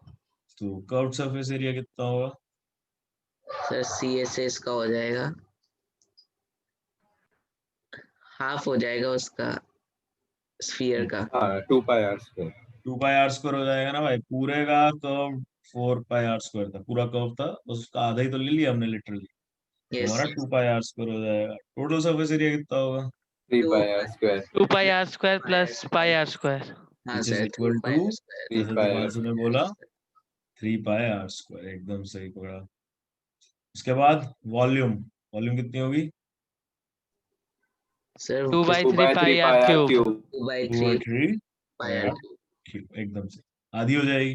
Speaker 1: तो कर्व्ड सरफेस एरिया कितना होगा?
Speaker 5: सर CSS का हो जाएगा, हाफ हो जाएगा उसका स्फीयर का।
Speaker 3: 2 pi r square.
Speaker 1: 2 pi are square हो जाएगा ना भाई। पूरे का कर्व 4 पाई आर स्क्वायर था, पूरा कर्व था, बस उसका आधा ही तो ले लिया हमने लिटरली। तो
Speaker 5: यस
Speaker 1: हमारा 2 पाई आर स्क्वायर हो जाएगा। टोटल सरफेस एरिया कितना होगा?
Speaker 3: 3 pi r square.
Speaker 2: 2 pi r square plus pi r square.
Speaker 5: हाँ
Speaker 1: which is
Speaker 5: sir, 3
Speaker 1: equal
Speaker 5: pi
Speaker 1: two,
Speaker 5: R square.
Speaker 3: 3
Speaker 1: जैसे
Speaker 3: pi r
Speaker 1: दीपांशु ने
Speaker 3: square.
Speaker 1: बोला, 3 पाई आर स्क्वायर। एकदम सही पकड़ा। उसके बाद वॉल्यूम, वॉल्यूम कितनी होगी?
Speaker 5: Sir
Speaker 2: 2 by
Speaker 3: 2
Speaker 2: 3
Speaker 3: by
Speaker 2: pi
Speaker 3: 3
Speaker 2: r
Speaker 3: pi r
Speaker 2: cube.
Speaker 3: cube.
Speaker 5: 2 by
Speaker 1: 2 by
Speaker 5: 3
Speaker 1: 3
Speaker 5: pi are cube.
Speaker 1: Cube. एकदम से आधी हो जाएगी।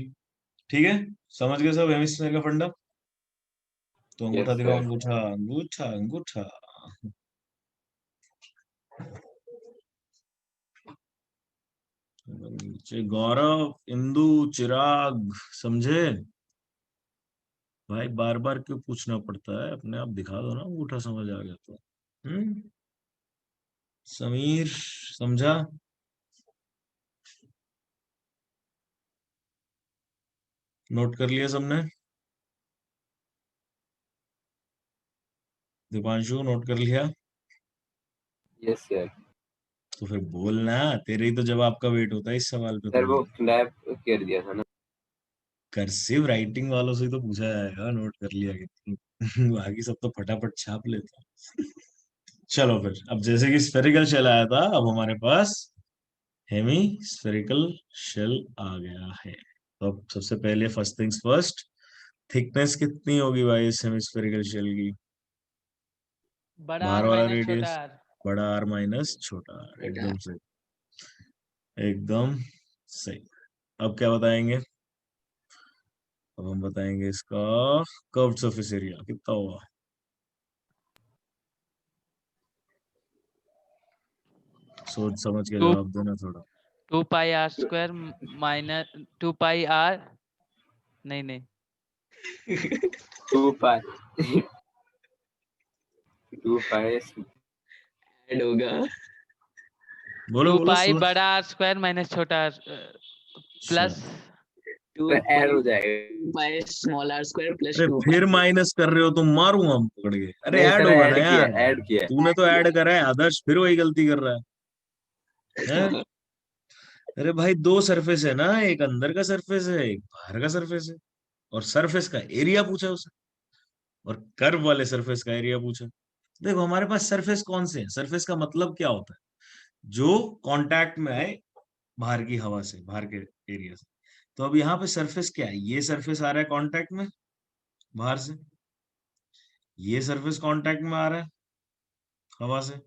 Speaker 1: ठीक है, समझ गए सब हेमिस्फीयर का फंडा? तो अंगूठा
Speaker 3: Yes,
Speaker 1: दिखाओ,
Speaker 3: sir.
Speaker 1: अंगूठा अंगूठा अंगूठा। नीचे गौरव, इंदु, चिराग, समझे? भाई बार बार क्यों पूछना पड़ता है? अपने आप दिखा दो ना अंगूठा, समझ आ गया तो। समीर, समझा? नोट कर लिया सबने? दीपांशु नोट कर लिया?
Speaker 3: Yes, sir.
Speaker 1: तो फिर बोलना, तेरे ही तो जवाब का वेट होता है इस सवाल पे तो
Speaker 3: सर वो
Speaker 1: भाई।
Speaker 3: स्नैप कर दिया था ना।
Speaker 1: कर्सिव राइटिंग वालों से ही तो पूछा जाएगा नोट कर लिया कि बाकी सब तो फटाफट छाप लेता। चलो फिर, अब जैसे कि स्फेरिकल शेल आया था, अब हमारे पास हेमी स्फेरिकल शेल आ गया है। तो अब सबसे पहले फर्स्ट थिंग्स फर्स्ट, थिकनेस कितनी होगी भाई इस हेमिस्फेरिकल शेल की?
Speaker 2: बड़ा
Speaker 1: बाहर
Speaker 2: r
Speaker 1: वाला
Speaker 2: minus छोटा
Speaker 1: रेडियस,
Speaker 2: r.
Speaker 1: बड़ा आर माइनस छोटा आर। एकदम सही, एकदम सही। अब क्या बताएंगे? अब हम बताएंगे इसका कर्व्ड सरफेस एरिया कितना होगा। सोच समझ के
Speaker 2: 2
Speaker 1: जवाब देना थोड़ा।
Speaker 2: 2 pi r square minus 2 pi r. नहीं नहीं
Speaker 3: 2 pi 2 pi
Speaker 5: ऐड होगा।
Speaker 1: बोलो
Speaker 2: 2
Speaker 1: बोलो,
Speaker 2: pi
Speaker 1: सोच।
Speaker 2: बड़ा r square minus छोटा r प्लस
Speaker 5: 2
Speaker 3: ऐड हो
Speaker 5: पाई
Speaker 3: जाएगा।
Speaker 5: Pi small are square plus
Speaker 1: अरे
Speaker 5: 2
Speaker 1: फिर
Speaker 5: पाई।
Speaker 1: माइनस कर रहे हो तुम, मारूंगा हम पकड़ के। अरे
Speaker 3: नहीं
Speaker 1: ऐड
Speaker 3: सर,
Speaker 1: होगा
Speaker 3: ऐड
Speaker 1: ना
Speaker 3: किया,
Speaker 1: यार।
Speaker 3: ऐड किया।
Speaker 1: तूने तो ऐड करा है, आदर्श फिर वही गलती कर रहा है। अरे भाई दो सरफेस है ना, एक अंदर का सरफेस है, एक बाहर का सरफेस है। और सरफेस का एरिया पूछा उसे, और कर्व वाले सरफेस का एरिया पूछा। देखो हमारे पास सरफेस कौन से हैं? सरफेस का मतलब क्या होता है? जो कांटेक्ट में आए बाहर की हवा से, बाहर के एरिया से। तो अब यहाँ पे सरफेस क्या है? ये सरफेस आ रहा है कांटेक्ट में बाहर से, ये सरफेस कांटेक्ट में आ रहा है हवा से।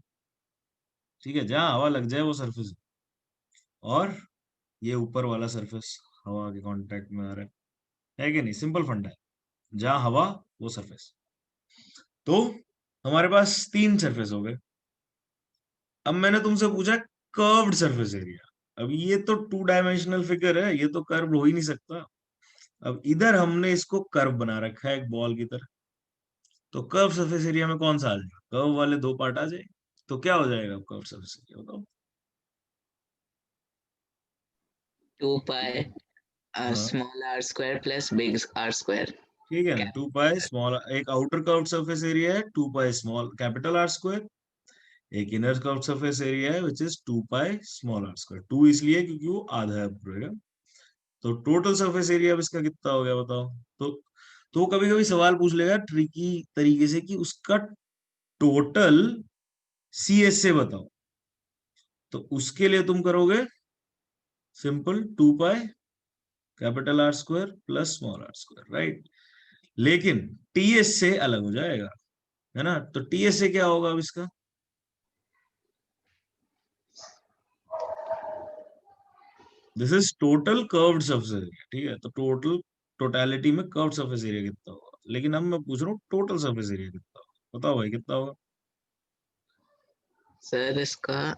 Speaker 1: ठीक है, जहां हवा लग जाए वो सरफेस। और ये ऊपर वाला सरफेस हवा के कांटेक्ट में आ रहा है कि नहीं? सिंपल फंडा है, जहां हवा वो सरफेस। तो हमारे पास तीन सरफेस हो गए। अब मैंने तुमसे पूछा कर्व्ड सरफेस एरिया। अब ये तो 2 डायमेंशनल फिगर है, ये तो कर्व हो ही नहीं सकता। अब इधर हमने इसको कर्व बना रखा है एक बॉल की तरह। तो कर्व सरफेस एरिया में कौन सा आ जाएगा? कर्व वाले दो पार्ट आ जाए, तो क्या हो जाएगा कर्व सरफेस एरिया बताओ?
Speaker 5: 2 पाई
Speaker 1: हाँ
Speaker 5: small are square plus big R square.
Speaker 1: ठीक है ना, 2 पाई स्मॉल, एक आउटर कर्व सरफेस एरिया है 2 pi small capital R square, एक इनर कर्व सरफेस एरिया है which is 2 pi small are square. 2 इसलिए क्योंकि वो आधा है पूरे का। तो टोटल सरफेस एरिया अब इसका कितना हो गया बताओ? तो कभी कभी सवाल पूछ लेगा ट्रिकी तरीके से कि उसका टोटल CS से बताओ। तो उसके लिए तुम करोगे simple 2 pi capital R square plus small are square, right? लेकिन TS से अलग हो जाएगा। है ना। तो टीएसए क्या होगा अब इसका? This is total curved surface area, ठीक है। तो टोटलिटी में कर्व्ड सरफेस एरिया कितना होगा, लेकिन अब मैं पूछ रहा हूँ टोटल सरफेस एरिया कितना होगा। बताओ भाई कितना होगा?
Speaker 5: सर इसका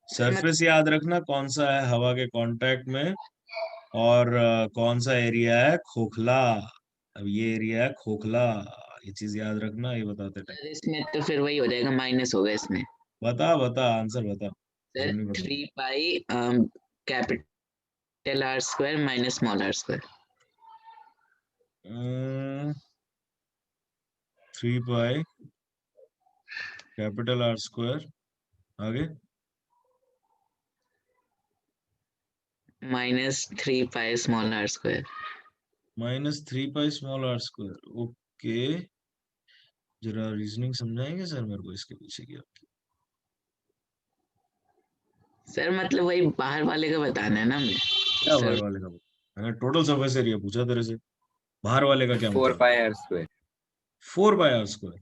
Speaker 1: सरफेस याद रखना कौन सा है हवा के कांटेक्ट में, और कौन सा एरिया है खोखला। अब ये एरिया है खोखला, ये चीज याद रखना, ये बताते टाइम।
Speaker 5: सर इसमें तो फिर वही हो जाएगा, माइनस होगा इसमें।
Speaker 1: बता बता आंसर बता।
Speaker 5: सर
Speaker 1: नहीं पता।
Speaker 5: 3 pi capital R square minus small are square.
Speaker 1: 3 pi capital R square, आगे
Speaker 5: minus 3 pi small are square.
Speaker 1: -3 pi small are square. Okay, जरा रीजनिंग समझाएंगे सर मेरे को इसके पीछे की आपकी?
Speaker 5: सर मतलब वही बाहर वाले का बताना है ना हमें।
Speaker 1: क्या
Speaker 5: सर
Speaker 1: बाहर वाले का? मैंने टोटल सरफेस एरिया पूछा तेरे से, बाहर वाले का क्या
Speaker 3: 4
Speaker 1: मतलब?
Speaker 3: pi r square.
Speaker 1: 4 pi are square.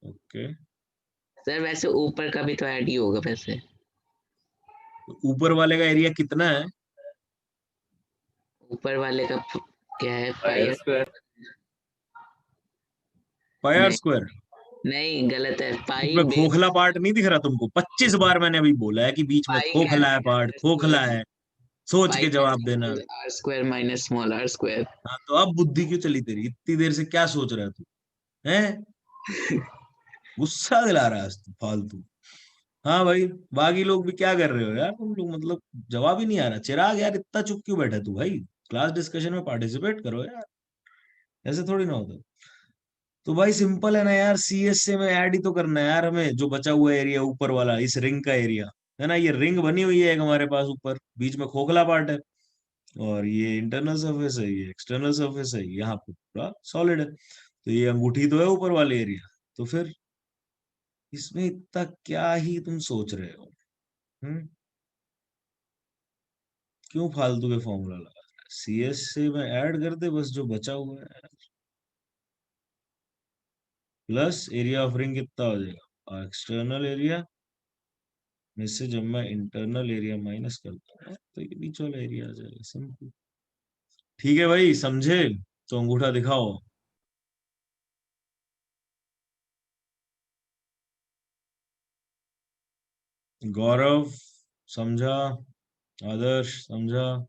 Speaker 1: Okay,
Speaker 5: sir वैसे ऊपर का भी तो ऐड ही होगा वैसे।
Speaker 1: तो ऊपर वाले का एरिया कितना है?
Speaker 5: ऊपर वाले का क्या है?
Speaker 3: Pi r square.
Speaker 1: Pi R
Speaker 5: नहीं
Speaker 1: स्क्वायर।
Speaker 5: नहीं गलत है। पाई
Speaker 1: इसमें
Speaker 5: बेस
Speaker 1: खोखला पार्ट नहीं दिख रहा तुमको? 25 बार मैंने अभी बोला है कि बीच में
Speaker 5: पाई
Speaker 1: खोखला है, पार्ट खोखला है। सोच के जवाब देना।
Speaker 5: R square minus small are square.
Speaker 1: हाँ, तो अब बुद्धि क्यों चली तेरी? इतनी देर से क्या सोच रहा है तू? हैं? गुस्सा दिला रहा है आज तू फालतू। हाँ भाई, बाकी लोग भी क्या कर रहे हो यार तुम लोग? मतलब जवाब ही नहीं आ रहा। चिराग यार इतना चुप क्यों बैठा तू भाई? क्लास डिस्कशन में पार्टिसिपेट करो यार, ऐसे थोड़ी ना होता। तो भाई सिंपल है ना यार, सीएस से में ऐड ही तो करना है यार हमें, जो बचा हुआ एरिया ऊपर वाला, इस रिंग का एरिया है ना। ये रिंग बनी हुई है एक हमारे पास ऊपर, बीच में खोखला पार्ट है, और ये इंटरनल सरफेस है, ये एक्सटर्नल सरफेस है, यहाँ पे पूरा सॉलिड है। तो ये अंगूठी तो है ऊपर वाले एरिया। तो फिर इसमें इतना क्या ही तुम सोच रहे हो? क्यों फालतू के फॉर्मूला लगा रहे हैं? सीएस से में ऐड कर दे बस जो बचा हुआ है, प्लस एरिया ऑफ रिंग कितना हो जाएगा, एक्सटर्नल एरिया में से जब मैं इंटरनल एरिया माइनस करता हूँ तो ये बीच वाला एरिया आ जाएगा। सिंपल। ठीक है भाई, समझे? तो अंगूठा दिखाओ। गौरव समझा, आदर्श समझा।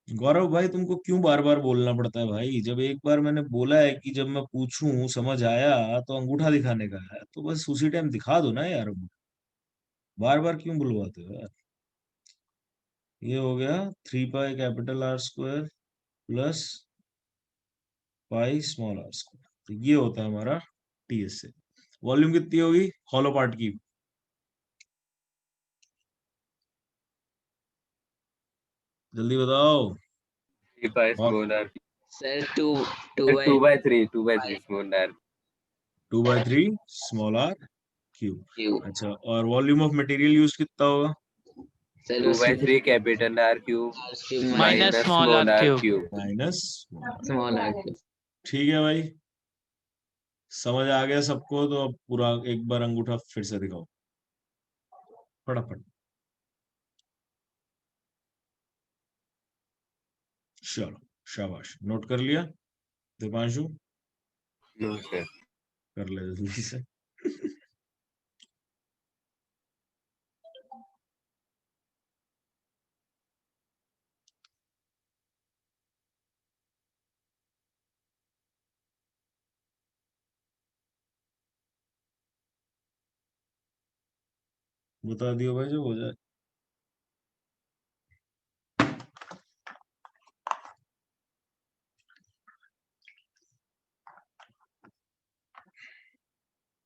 Speaker 1: गौरव भाई तुमको क्यों बार बार बोलना पड़ता है भाई? जब एक बार मैंने बोला है कि जब मैं पूछूं समझ आया तो अंगूठा दिखाने का है, तो बस उसी टाइम दिखा दो ना यार। बार बार क्यों बुलवाते हो यार? ये हो गया 3 pi capital R square plus pi small are square. तो ये होता है हमारा टीएस से। वॉल्यूम कितनी होगी हॉलो पार्ट की? जल्दी बताओ।
Speaker 3: 3 pi
Speaker 1: और
Speaker 3: small r.
Speaker 5: Sir 2
Speaker 3: 2 by 3. 2 by 3 small r.
Speaker 1: 2/3 small R cube.
Speaker 5: Cube.
Speaker 1: अच्छा, और वॉल्यूम ऑफ मटेरियल यूज कितना होगा?
Speaker 5: सर
Speaker 3: 2 by
Speaker 5: उसमें
Speaker 3: 3 capital R cube
Speaker 5: R cube
Speaker 2: minus
Speaker 3: minus
Speaker 2: small
Speaker 3: small
Speaker 2: R
Speaker 3: r
Speaker 2: cube.
Speaker 3: cube.
Speaker 1: Minus.
Speaker 5: Small R cube.
Speaker 1: ठीक है भाई, समझ आ गया सबको? तो अब पूरा एक बार अंगूठा फिर से दिखाओ फटाफट। चलो शाबाश, नोट कर लिया दीपांशु?
Speaker 3: No, sir.
Speaker 1: कर ले जल्दी से। बता दियो भाई जो हो जाए।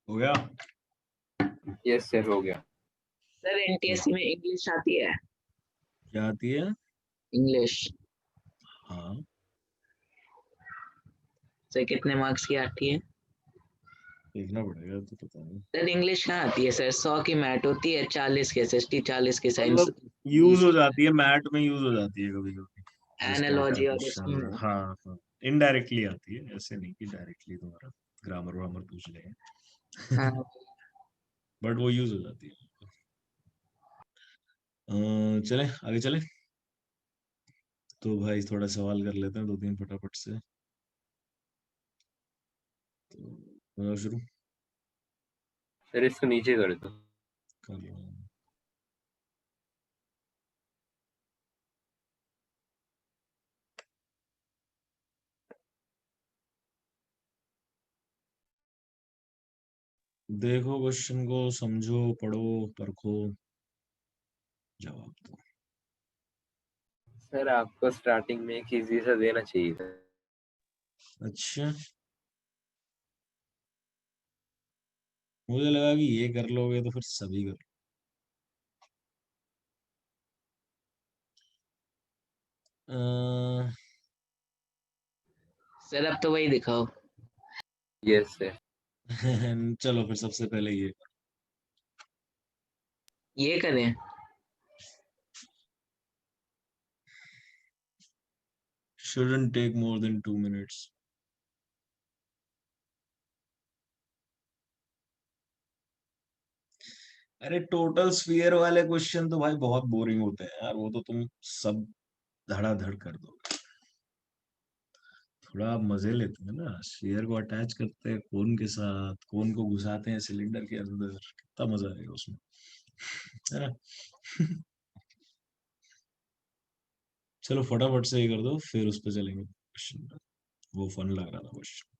Speaker 1: हो गया?
Speaker 3: Yes, sir. हो गया.
Speaker 5: सर एनटीएससी में इंग्लिश आती है?
Speaker 1: क्या आती है?
Speaker 5: इंग्लिश।
Speaker 1: हाँ,
Speaker 5: सर कितने मार्क्स की आती है?
Speaker 1: देखना पड़ेगा तो पता नहीं।
Speaker 5: सर इंग्लिश कहाँ आती है सर? 100 की मैथ होती है, 40 के एसएसटी, 40 के साइंस।
Speaker 1: मतलब यूज हो जाती है, मैट में यूज हो जाती है कभी कभी।
Speaker 5: एनालॉजी और इसमें।
Speaker 1: हाँ हाँ। इनडायरेक्टली आती है, ऐसे नहीं कि डायरेक्टली तुम्हारा ग्रामर वामर पूछ लेंगे।
Speaker 5: हाँ
Speaker 1: बट वो यूज हो जाती है। चले आगे चले। तो भाई थोड़ा सवाल कर लेते हैं, दो तीन फटाफट से। तो शुरू
Speaker 3: सर इसको नीचे कर दो।
Speaker 1: कर लो। देखो क्वेश्चन को, समझो, पढ़ो, परखो, जवाब दो।
Speaker 3: सर आपको स्टार्टिंग में एक इजी सा देना चाहिए था।
Speaker 1: अच्छा, मुझे लगा कि ये कर लोगे तो फिर सभी कर।
Speaker 5: सर अब तो वही दिखाओ।
Speaker 3: Yes sir.
Speaker 1: चलो फिर सबसे पहले
Speaker 5: ये करें।
Speaker 1: shouldn't take more than 2 minutes. अरे टोटल स्फीयर वाले क्वेश्चन तो भाई बहुत बोरिंग होते हैं यार, वो तो तुम सब धड़ाधड़ कर दो। थोड़ा आप मजे लेते हैं ना, स्फीयर को अटैच करते हैं कोन के साथ, कोन को घुसाते हैं सिलेंडर के अंदर, कितना मजा आएगा उसमें, है ना। चलो फटाफट से ये कर दो, फिर उस पर चलेंगे क्वेश्चन पे। वो फन लग रहा था क्वेश्चन।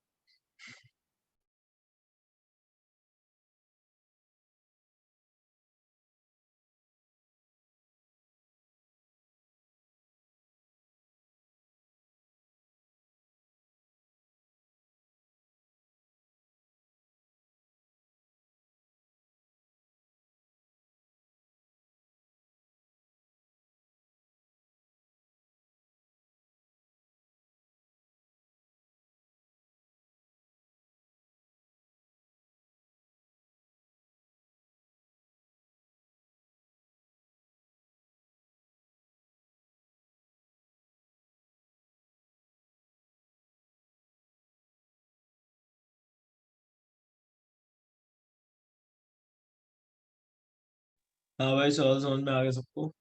Speaker 1: हाँ भाई, सवाल समझ में आ गया सबको?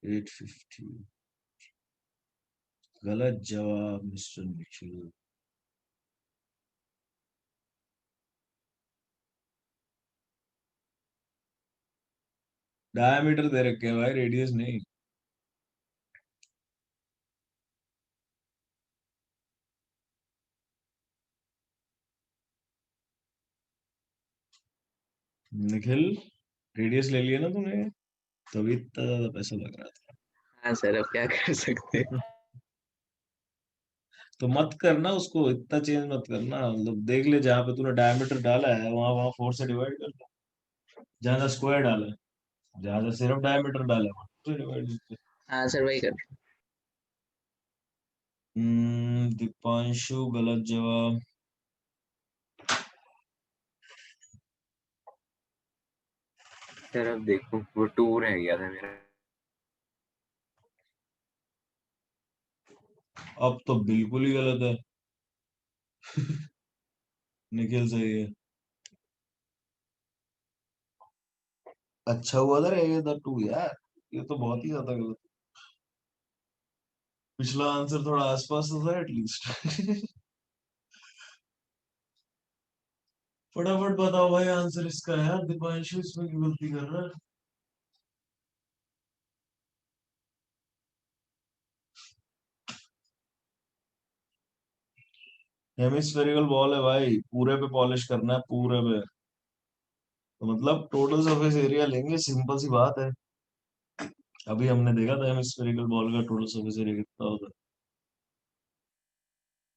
Speaker 1: 850। गलत जवाब मिस्टर निखिल। डायमीटर दे रखे हैं भाई, रेडियस नहीं। निखिल, रेडियस ले लिया ना तूने, तभी इतना ज्यादा पैसा लग रहा
Speaker 5: हाँ सर अब क्या कर सकते हैं।
Speaker 1: था। तो मत करना उसको इतना चेंज मत करना, मतलब देख ले जहाँ पे तूने डायमीटर डाला है वहां वहां 4 से डिवाइड कर दो। जहाँ स्क्वायर डाला है, जहाँ सिर्फ डायमीटर डाला है वहाँ 2 से डिवाइड कर।
Speaker 5: हाँ सर वही कर।
Speaker 1: दीपांशु गलत जवाब।
Speaker 3: सर अब देखो वो 2 रह गया था मेरा।
Speaker 1: अब तो बिल्कुल ही गलत है। निखिल सही है। अच्छा हुआ था रह गया था 2 यार, ये तो बहुत ही ज्यादा गलत। पिछला आंसर थोड़ा आसपास तो था एटलीस्ट। फटाफट बताओ भाई आंसर इसका यार, दीपांशु इसमें क्यों गलती कर रहा है? हेमिस्फेरिकल बॉल है भाई, पूरे पे पॉलिश करना है, पूरे पे। तो मतलब टोटल सरफेस एरिया लेंगे, सिंपल सी बात है। अभी हमने देखा था हेमिस्फेरिकल बॉल का टोटल सरफेस एरिया कितना होता है।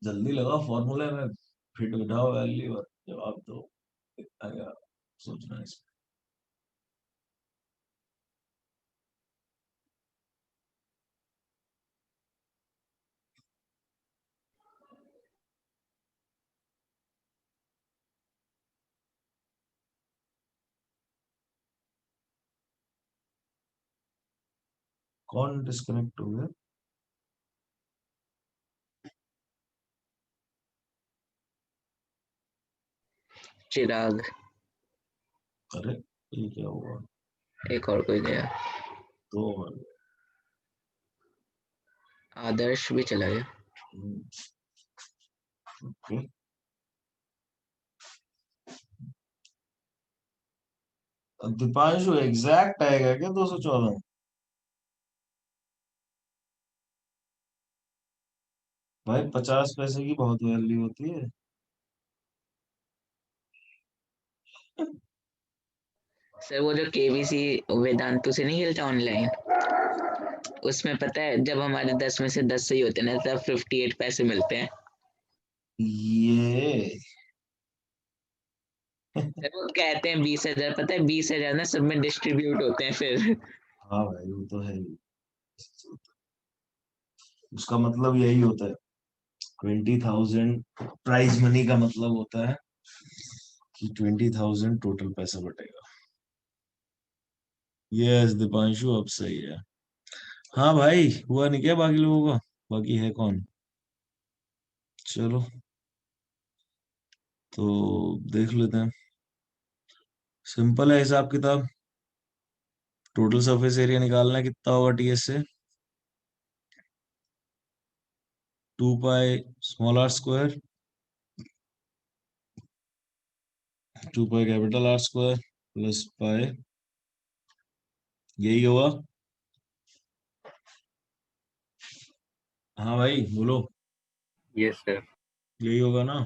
Speaker 1: जल्दी लगा फॉर्मूले में, फिट बिठाओ वैल्यू और जवाब दो। कितना क्या सोचना है इसमें। कौन डिस्कनेक्ट हो गया?
Speaker 5: चिराग।
Speaker 1: अरे ये क्या हुआ?
Speaker 5: एक और कोई गया।
Speaker 1: दो और।
Speaker 5: आदर्श भी चला गया।
Speaker 1: ओके। दीपांशु एग्जैक्ट आएगा क्या 214? भाई 50 पैसे की बहुत वैल्यू होती है।
Speaker 5: सर वो जो केबीसी वेदांतु से नहीं खेलता ऑनलाइन, उसमें पता है जब हमारे 10 में से 10 सही होते हैं ना तब 58 पैसे मिलते हैं।
Speaker 1: ये
Speaker 5: सर वो कहते हैं 20,000, पता है 20,000 ना सब में डिस्ट्रीब्यूट होते हैं फिर।
Speaker 1: हाँ भाई वो तो है ही। उसका मतलब यही होता है, 20,000 प्राइज मनी का मतलब होता है कि 20,000 टोटल पैसा बटेगा। यस दीपांशु अब सही है। हाँ भाई हुआ नहीं क्या बाकी लोगों का? बाकी है कौन? चलो तो देख लेते हैं। सिंपल है हिसाब किताब। टोटल सरफेस एरिया निकालना है, कितना होगा टीएस से? 2 pi small are square 2 pi capital R square plus pi, यही होगा। हाँ भाई बोलो।
Speaker 3: Yes sir.
Speaker 1: यही होगा ना?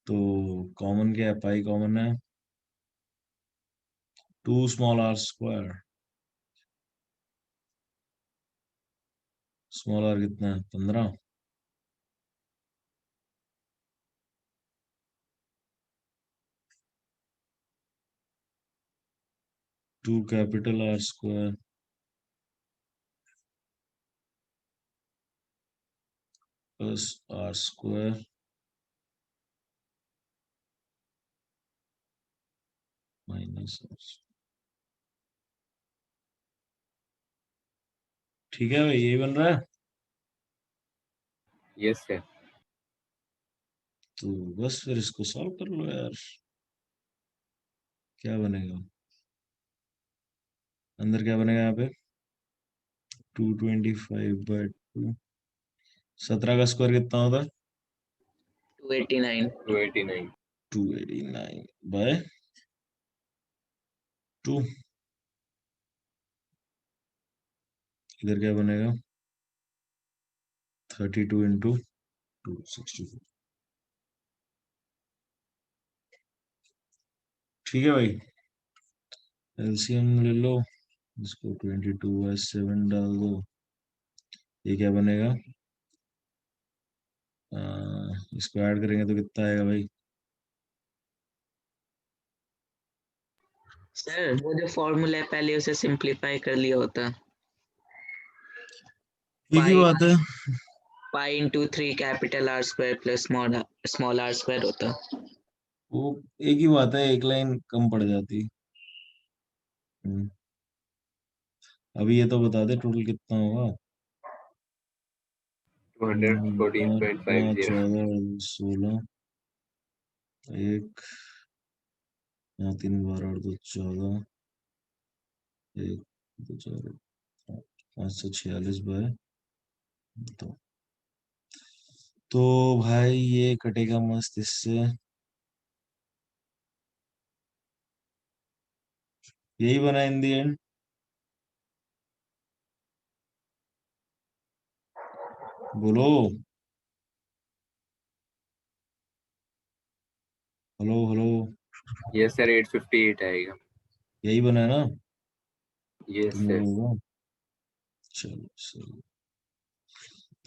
Speaker 1: तो कॉमन क्या है? पाई कॉमन है। 2 small are square, small R कितना है? 15। Two capital R square plus R square minus R. ठीक है भाई यही बन रहा है।
Speaker 3: Yes sir.
Speaker 1: तो बस फिर इसको सॉल्व कर लो यार। क्या बनेगा अंदर? क्या बनेगा यहाँ पे? 225/2। 17 का स्क्वायर कितना होता है?
Speaker 5: 289।
Speaker 3: 289।
Speaker 1: 289/2। इधर क्या बनेगा? 32 इंटू 264। ठीक है भाई एलसीएम ले लो, इसको 22/7 डाल दो। ये क्या बनेगा? इसको ऐड करेंगे तो कितना आएगा भाई?
Speaker 5: सर वो जो फॉर्मूला है पहले उसे सिंप्लीफाई कर लिया होता।
Speaker 1: एक ही
Speaker 5: पाई
Speaker 1: बात है।
Speaker 5: Pi into 3 capital R square plus small are square होता।
Speaker 1: वो एक ही बात है, एक लाइन कम पड़ जाती। हम्म, अभी ये तो बता दे टोटल कितना होगा। 5,
Speaker 3: 214.50।
Speaker 1: 14, 16, एक, यहाँ 3, 12 और 2, 14, एक, 2, 4, 546 बाय 2। तो भाई ये कटेगा मस्त इससे। यही बना इन दी एंड। बोलो। Hello hello.
Speaker 3: यस सर 858 आएगा।
Speaker 1: यही बना है ना
Speaker 3: यस
Speaker 1: तुम
Speaker 3: सर।
Speaker 1: लोगों का? चलो सही।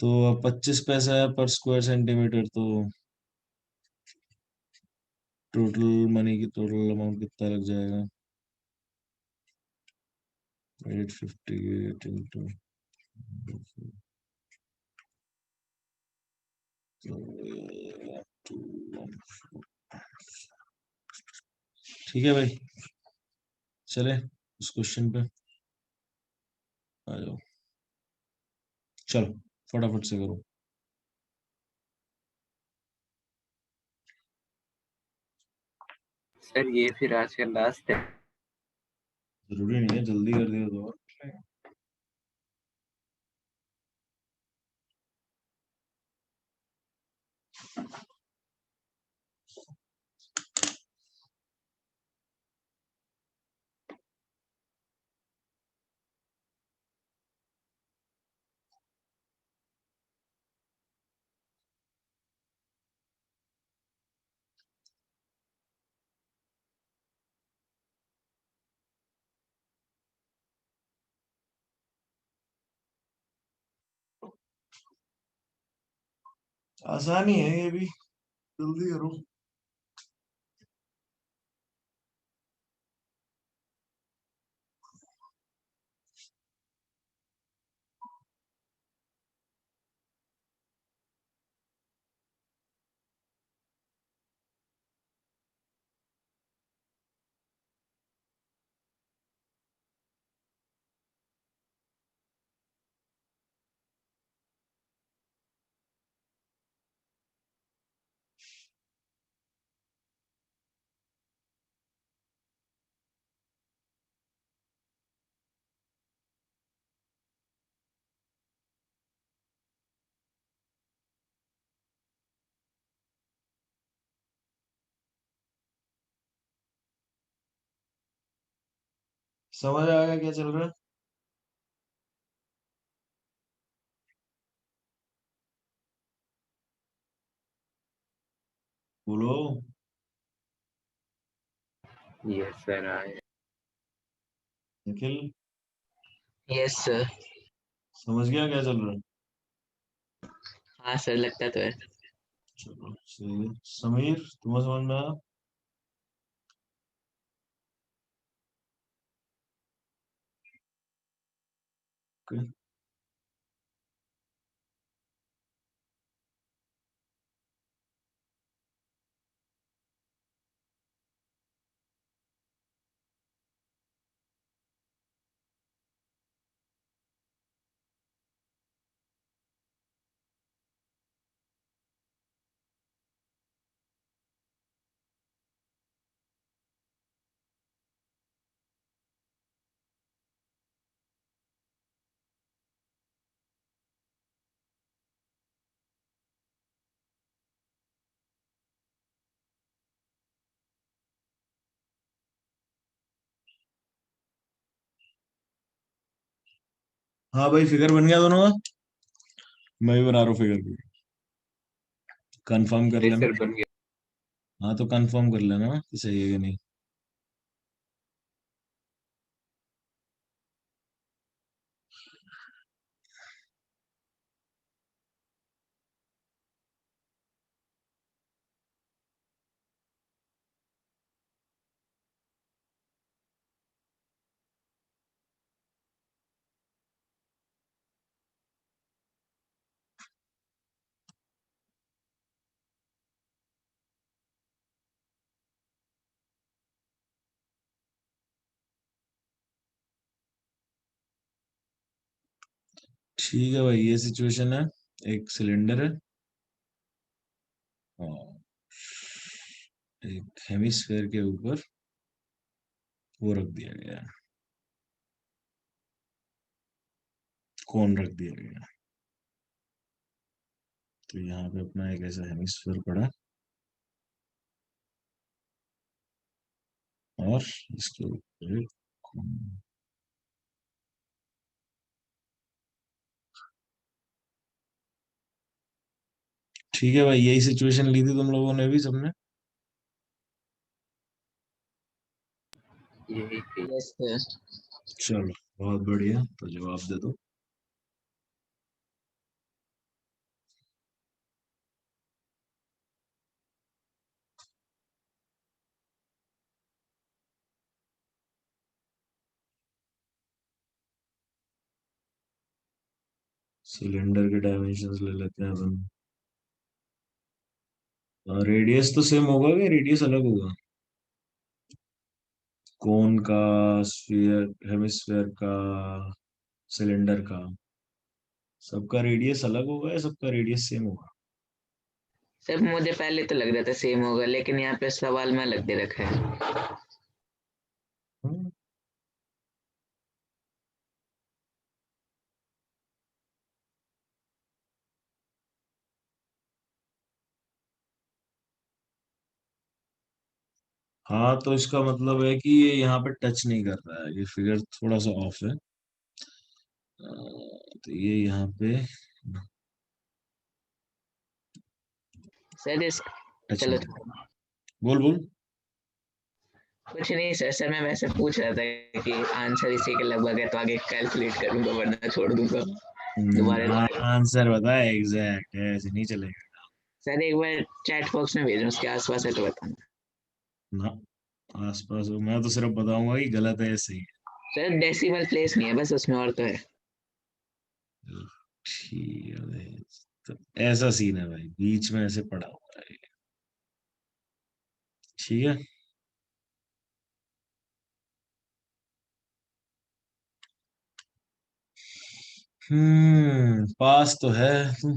Speaker 1: तो अब 25 पैसा है पर स्क्वायर सेंटीमीटर, तो टोटल मनी की टोटल अमाउंट कितना लग जाएगा? 858 इंटू, ठीक है भाई चले उस क्वेश्चन पे आ जाओ, चलो फटाफट से करो।
Speaker 3: सर ये फिर आज का लास्ट है।
Speaker 1: जरूरी नहीं है, जल्दी कर दिया तो और कुछ नहीं। आसानी है ये भी, जल्दी करो। समझ आएगा क्या चल रहा है? बोलो।
Speaker 3: यस सर आए।
Speaker 1: Nikhil
Speaker 5: yes sir.
Speaker 1: समझ गया क्या चल रहा है?
Speaker 5: हाँ सर, लगता तो है।
Speaker 1: चलो सही है। समीर तुम्हें समझ में आया? Okay. हाँ भाई, फिगर बन गया दोनों का। मैं भी बना रहा हूँ फिगर, कंफर्म कर
Speaker 3: जी
Speaker 1: लेना।
Speaker 3: सर बन गया।
Speaker 1: हाँ तो कंफर्म कर लेना कि सही है कि नहीं। ठीक है भाई, ये सिचुएशन है। एक सिलेंडर है और एक हेमिस्फेयर के ऊपर वो रख दिया गया है, कोन रख दिया गया है। तो यहाँ पे अपना एक ऐसा हेमिस्फेयर पड़ा और इसके ऊपर एक cone। ठीक है भाई, यही सिचुएशन ली थी तुम लोगों ने भी सबने।
Speaker 3: यही थी।
Speaker 5: Yes sir.
Speaker 1: चलो बहुत बढ़िया, तो जवाब दे दो। सिलेंडर के डायमेंशंस ले लेते हैं अपन। रेडियस तो सेम होगा कि रेडियस अलग होगा? कोन का, स्फीयर, हेमिस्फेयर का, सिलेंडर का, सबका रेडियस अलग होगा या सबका रेडियस सेम होगा?
Speaker 5: सर मुझे पहले तो लग रहा था सेम होगा, लेकिन यहाँ पे सवाल में अलग दे रखा है।
Speaker 1: हम्म, हाँ, तो इसका मतलब है कि ये यहाँ पे टच नहीं कर रहा है, ये फिगर थोड़ा सा ऑफ है। तो ये यहाँ पे
Speaker 5: सर इस
Speaker 1: टच
Speaker 5: चलो
Speaker 1: नहीं, बोल बोल।
Speaker 5: कुछ नहीं सर, मैं वैसे पूछ रहा था कि आंसर इसी के लगभग है तो आगे कैलकुलेट करूंगा, वरना छोड़ दूंगा दोबारा।
Speaker 1: आंसर बता, एग्जैक्ट है, ऐसे नहीं चलेगा
Speaker 5: सर एक बार चैट बॉक्स में भेजना, उसके आसपास है तो बताना।
Speaker 1: ना। आसपास हो, मैं तो सिर्फ बताऊंगा कि गलत है या सही है।
Speaker 5: सर डेसिमल प्लेस नहीं है बस उसमें, और तो है।
Speaker 1: ठीक है भाई, तो ऐसा सीन है भाई, बीच में ऐसे पड़ा हुआ है। ठीक है, पास तो है तू।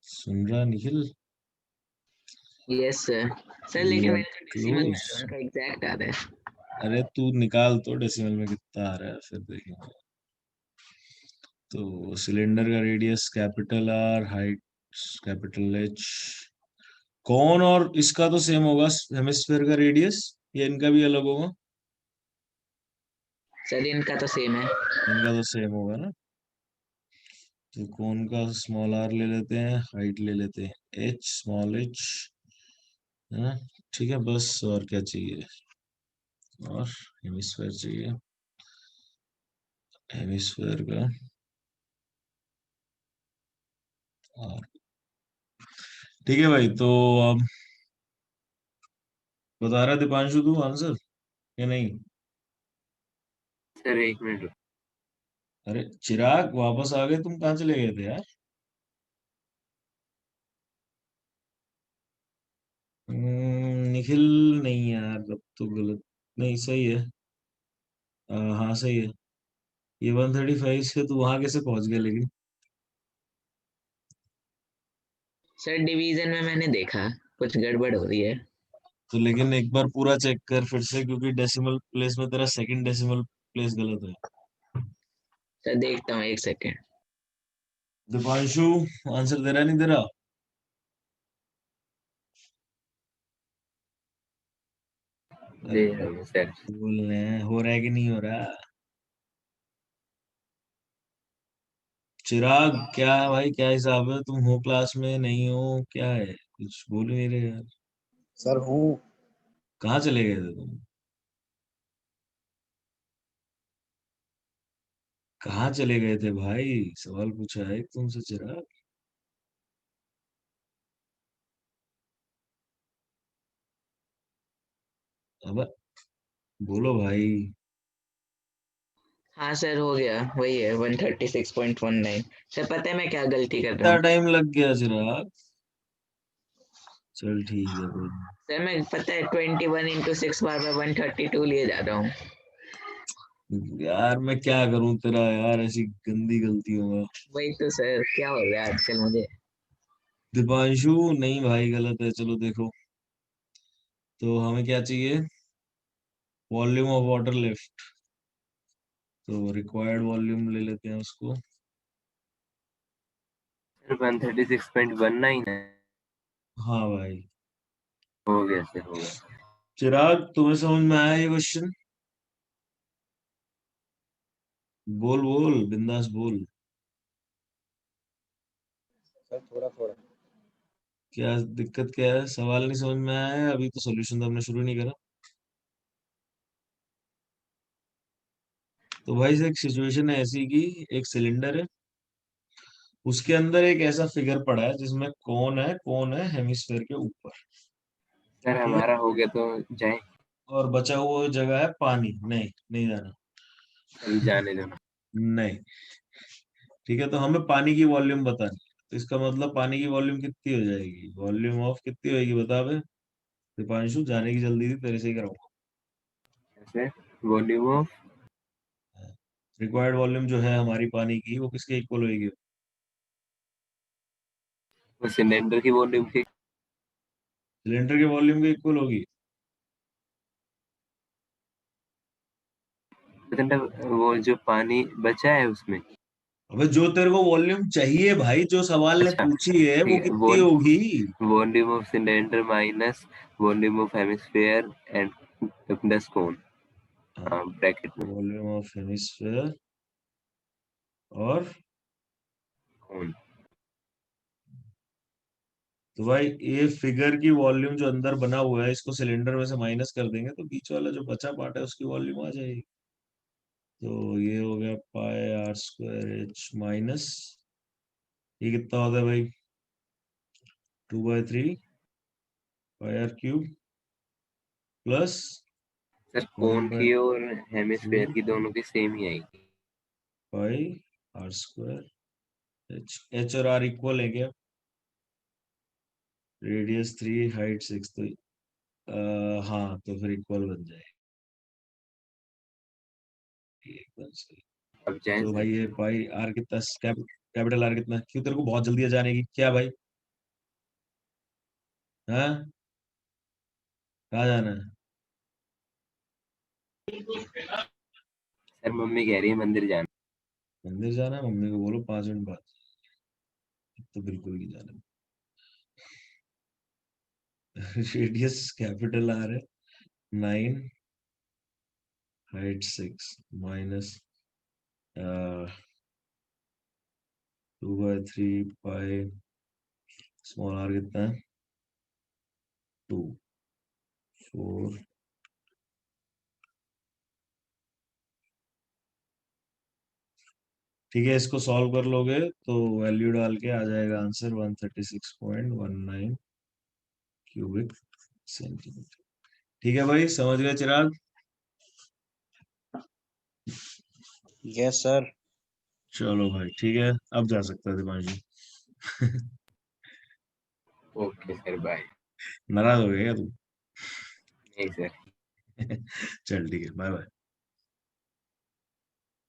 Speaker 1: सुन रहा Nikhil?
Speaker 5: Yes sir. Sir
Speaker 1: you
Speaker 5: लेकिन
Speaker 1: आर
Speaker 5: मैंने तो डेसिमल में
Speaker 1: क्लोज।
Speaker 5: है, उनका एग्जैक्ट आ रहा है।
Speaker 1: अरे तू निकाल तो डेसिमल में कितना आ रहा है, फिर देखेंगे। तो सिलेंडर का radius capital R, height capital H. कौन और इसका तो सेम होगा, हेमिस्फेयर का रेडियस, या इनका भी अलग होगा?
Speaker 5: सर इनका तो सेम है।
Speaker 1: इनका तो सेम होगा ना। तो कौन का स्मॉल आर ले लेते हैं, हाइट ले लेते हैं एच, स्मॉल एच, है ना? ठीक है, बस और क्या चाहिए? और हेमिस्फेयर चाहिए, हेमिस्फेयर का और। ठीक है भाई, तो अब बता रहा दीपांशु तू आंसर या नहीं?
Speaker 3: सर एक मिनट।
Speaker 1: अरे चिराग, वापस आ गए तुम, कहाँ चले गए थे यार? निखिल, नहीं यार, अब तो गलत। नहीं, सही है। हाँ सही है। ये 135 से तू वहां कैसे पहुंच गया लेकिन?
Speaker 5: सर डिवीजन में मैंने देखा कुछ गड़बड़ हो रही है।
Speaker 1: तो लेकिन एक बार पूरा चेक कर फिर से, क्योंकि डेसिमल प्लेस में तेरा सेकंड डेसिमल प्लेस गलत है।
Speaker 5: सर देखता हूँ, एक सेकेंड।
Speaker 1: दीपांशु, आंसर दे रहा नहीं दे रहा?
Speaker 3: दे
Speaker 1: अरे
Speaker 3: रहा हूँ सर।
Speaker 1: बोलने हो रहा है कि नहीं हो रहा? चिराग, क्या है भाई, क्या हिसाब है? तुम हो क्लास में, नहीं हो, क्या है? कुछ बोल ही नहीं रहे यार।
Speaker 4: सर हूँ।
Speaker 1: कहाँ चले गए थे तुम? कहाँ चले गए थे भाई? सवाल पूछा है तुमसे चिराग। अब बोलो भाई।
Speaker 5: हाँ सर हो गया, वही है 136.19। सर पता है मैं क्या गलती कर रहा
Speaker 1: इतना
Speaker 5: हूँ?
Speaker 1: टाइम लग गया चिराग? चल ठीक है कोई
Speaker 5: सर मैं पता है 21 into 6 बार मैं 132 लिए जा रहा हूँ।
Speaker 1: नहीं। यार मैं क्या करूं तेरा, यार ऐसी गंदी गलती होगा।
Speaker 5: वही तो सर, क्या हो रहा है आजकल मुझे।
Speaker 1: दीपांशु, नहीं भाई, गलत है। चलो देखो, तो हमें क्या चाहिए? Volume of water left. तो रिक्वायर्ड वॉल्यूम ले लेते हैं उसको।
Speaker 3: सर 136.19 है।
Speaker 1: हाँ भाई।
Speaker 3: हो गया सर, हो गया।
Speaker 1: चिराग, तुम्हें समझ में आया ये क्वेश्चन? बोल बोल, बिंदास बोल।
Speaker 4: सर थोड़ा थोड़ा।
Speaker 1: क्या दिक्कत क्या है? सवाल नहीं समझ में आया है? अभी तो सॉल्यूशन तो हमने शुरू नहीं करा। तो भाई एक सिचुएशन है ऐसी कि एक सिलेंडर है, उसके अंदर एक ऐसा फिगर पड़ा है जिसमें कौन है हेमिस्फेयर के ऊपर।
Speaker 3: सर
Speaker 1: ठीक है,
Speaker 3: हमारा हो गया तो जाए।
Speaker 1: और बचा हुआ जगह है पानी। नहीं, नहीं जाना।
Speaker 3: चल जाने दो ना।
Speaker 1: नहीं। ठीक है, तो हमें पानी की वॉल्यूम बतानी है। तो इसका मतलब पानी की वॉल्यूम कितनी हो जाएगी, वॉल्यूम ऑफ कितनी होगी बता बे दीपांशु, जाने की जल्दी थी तेरे से ही कराऊंगा।
Speaker 3: Sir volume of
Speaker 1: required volume जो है हमारी पानी की वो किसके इक्वल होगी,
Speaker 3: सिलेंडर की वॉल्यूम के
Speaker 1: सिलेंडर के वॉल्यूम के इक्वल होगी।
Speaker 3: मतलब वो जो पानी बचा है उसमें।
Speaker 1: अबे जो तेरे को वॉल्यूम चाहिए भाई, जो सवाल ने
Speaker 3: अच्छा,
Speaker 1: पूछी है वो
Speaker 3: ठीक है,
Speaker 1: कितनी होगी।
Speaker 3: Volume of cylinder minus volume of hemisphere and plus cone bracket में
Speaker 1: वॉल्यूम ऑफ हेमिस्फीयर और
Speaker 3: कोन।
Speaker 1: तो भाई ये फिगर की वॉल्यूम जो अंदर बना हुआ है इसको सिलेंडर में से माइनस कर देंगे तो बीच वाला जो बचा पार्ट है उसकी वॉल्यूम आ जाएगी। तो ये हो गया pi are square h minus, ये कितना होता है भाई 2/3 pi are cube plus
Speaker 3: sir
Speaker 1: 1
Speaker 3: cone
Speaker 1: by
Speaker 3: की और हेमिस्फीयर की दोनों की सेम ही आएगी।
Speaker 1: Pi are square h, h और आर इक्वल है क्या, रेडियस 3 हाइट 6, तो हाँ तो फिर इक्वल बन जाएगी एकदम सही।
Speaker 3: अब जाए
Speaker 1: तो
Speaker 3: सर।
Speaker 1: भाई ये पाई आर कितना, कैपिटल आर कितना, क्यों तेरे को बहुत जल्दी आ जाने की क्या भाई, हाँ कहाँ जाना है,
Speaker 3: सर मम्मी कह रही है मंदिर जाना।
Speaker 1: मंदिर जाना है, मम्मी को बोलो 5 मिनट बाद, तो बिल्कुल नहीं जाना। रेडियस कैपिटल आर है 9 height 6 minus 2/3 pi small R कितना है 2 4 ठीक है, इसको सॉल्व कर लोगे तो वैल्यू डाल के आ जाएगा आंसर 136.19 क्यूबिक सेंटीमीटर। ठीक है भाई, समझ गए चिराग।
Speaker 4: Yes sir.
Speaker 1: चलो भाई ठीक है, अब जा सकता है दिमागी।
Speaker 3: Okay sir bye.
Speaker 1: नाराज हो गया क्या तू?
Speaker 3: नहीं सर।
Speaker 1: चल ठीक है, बाय बाय।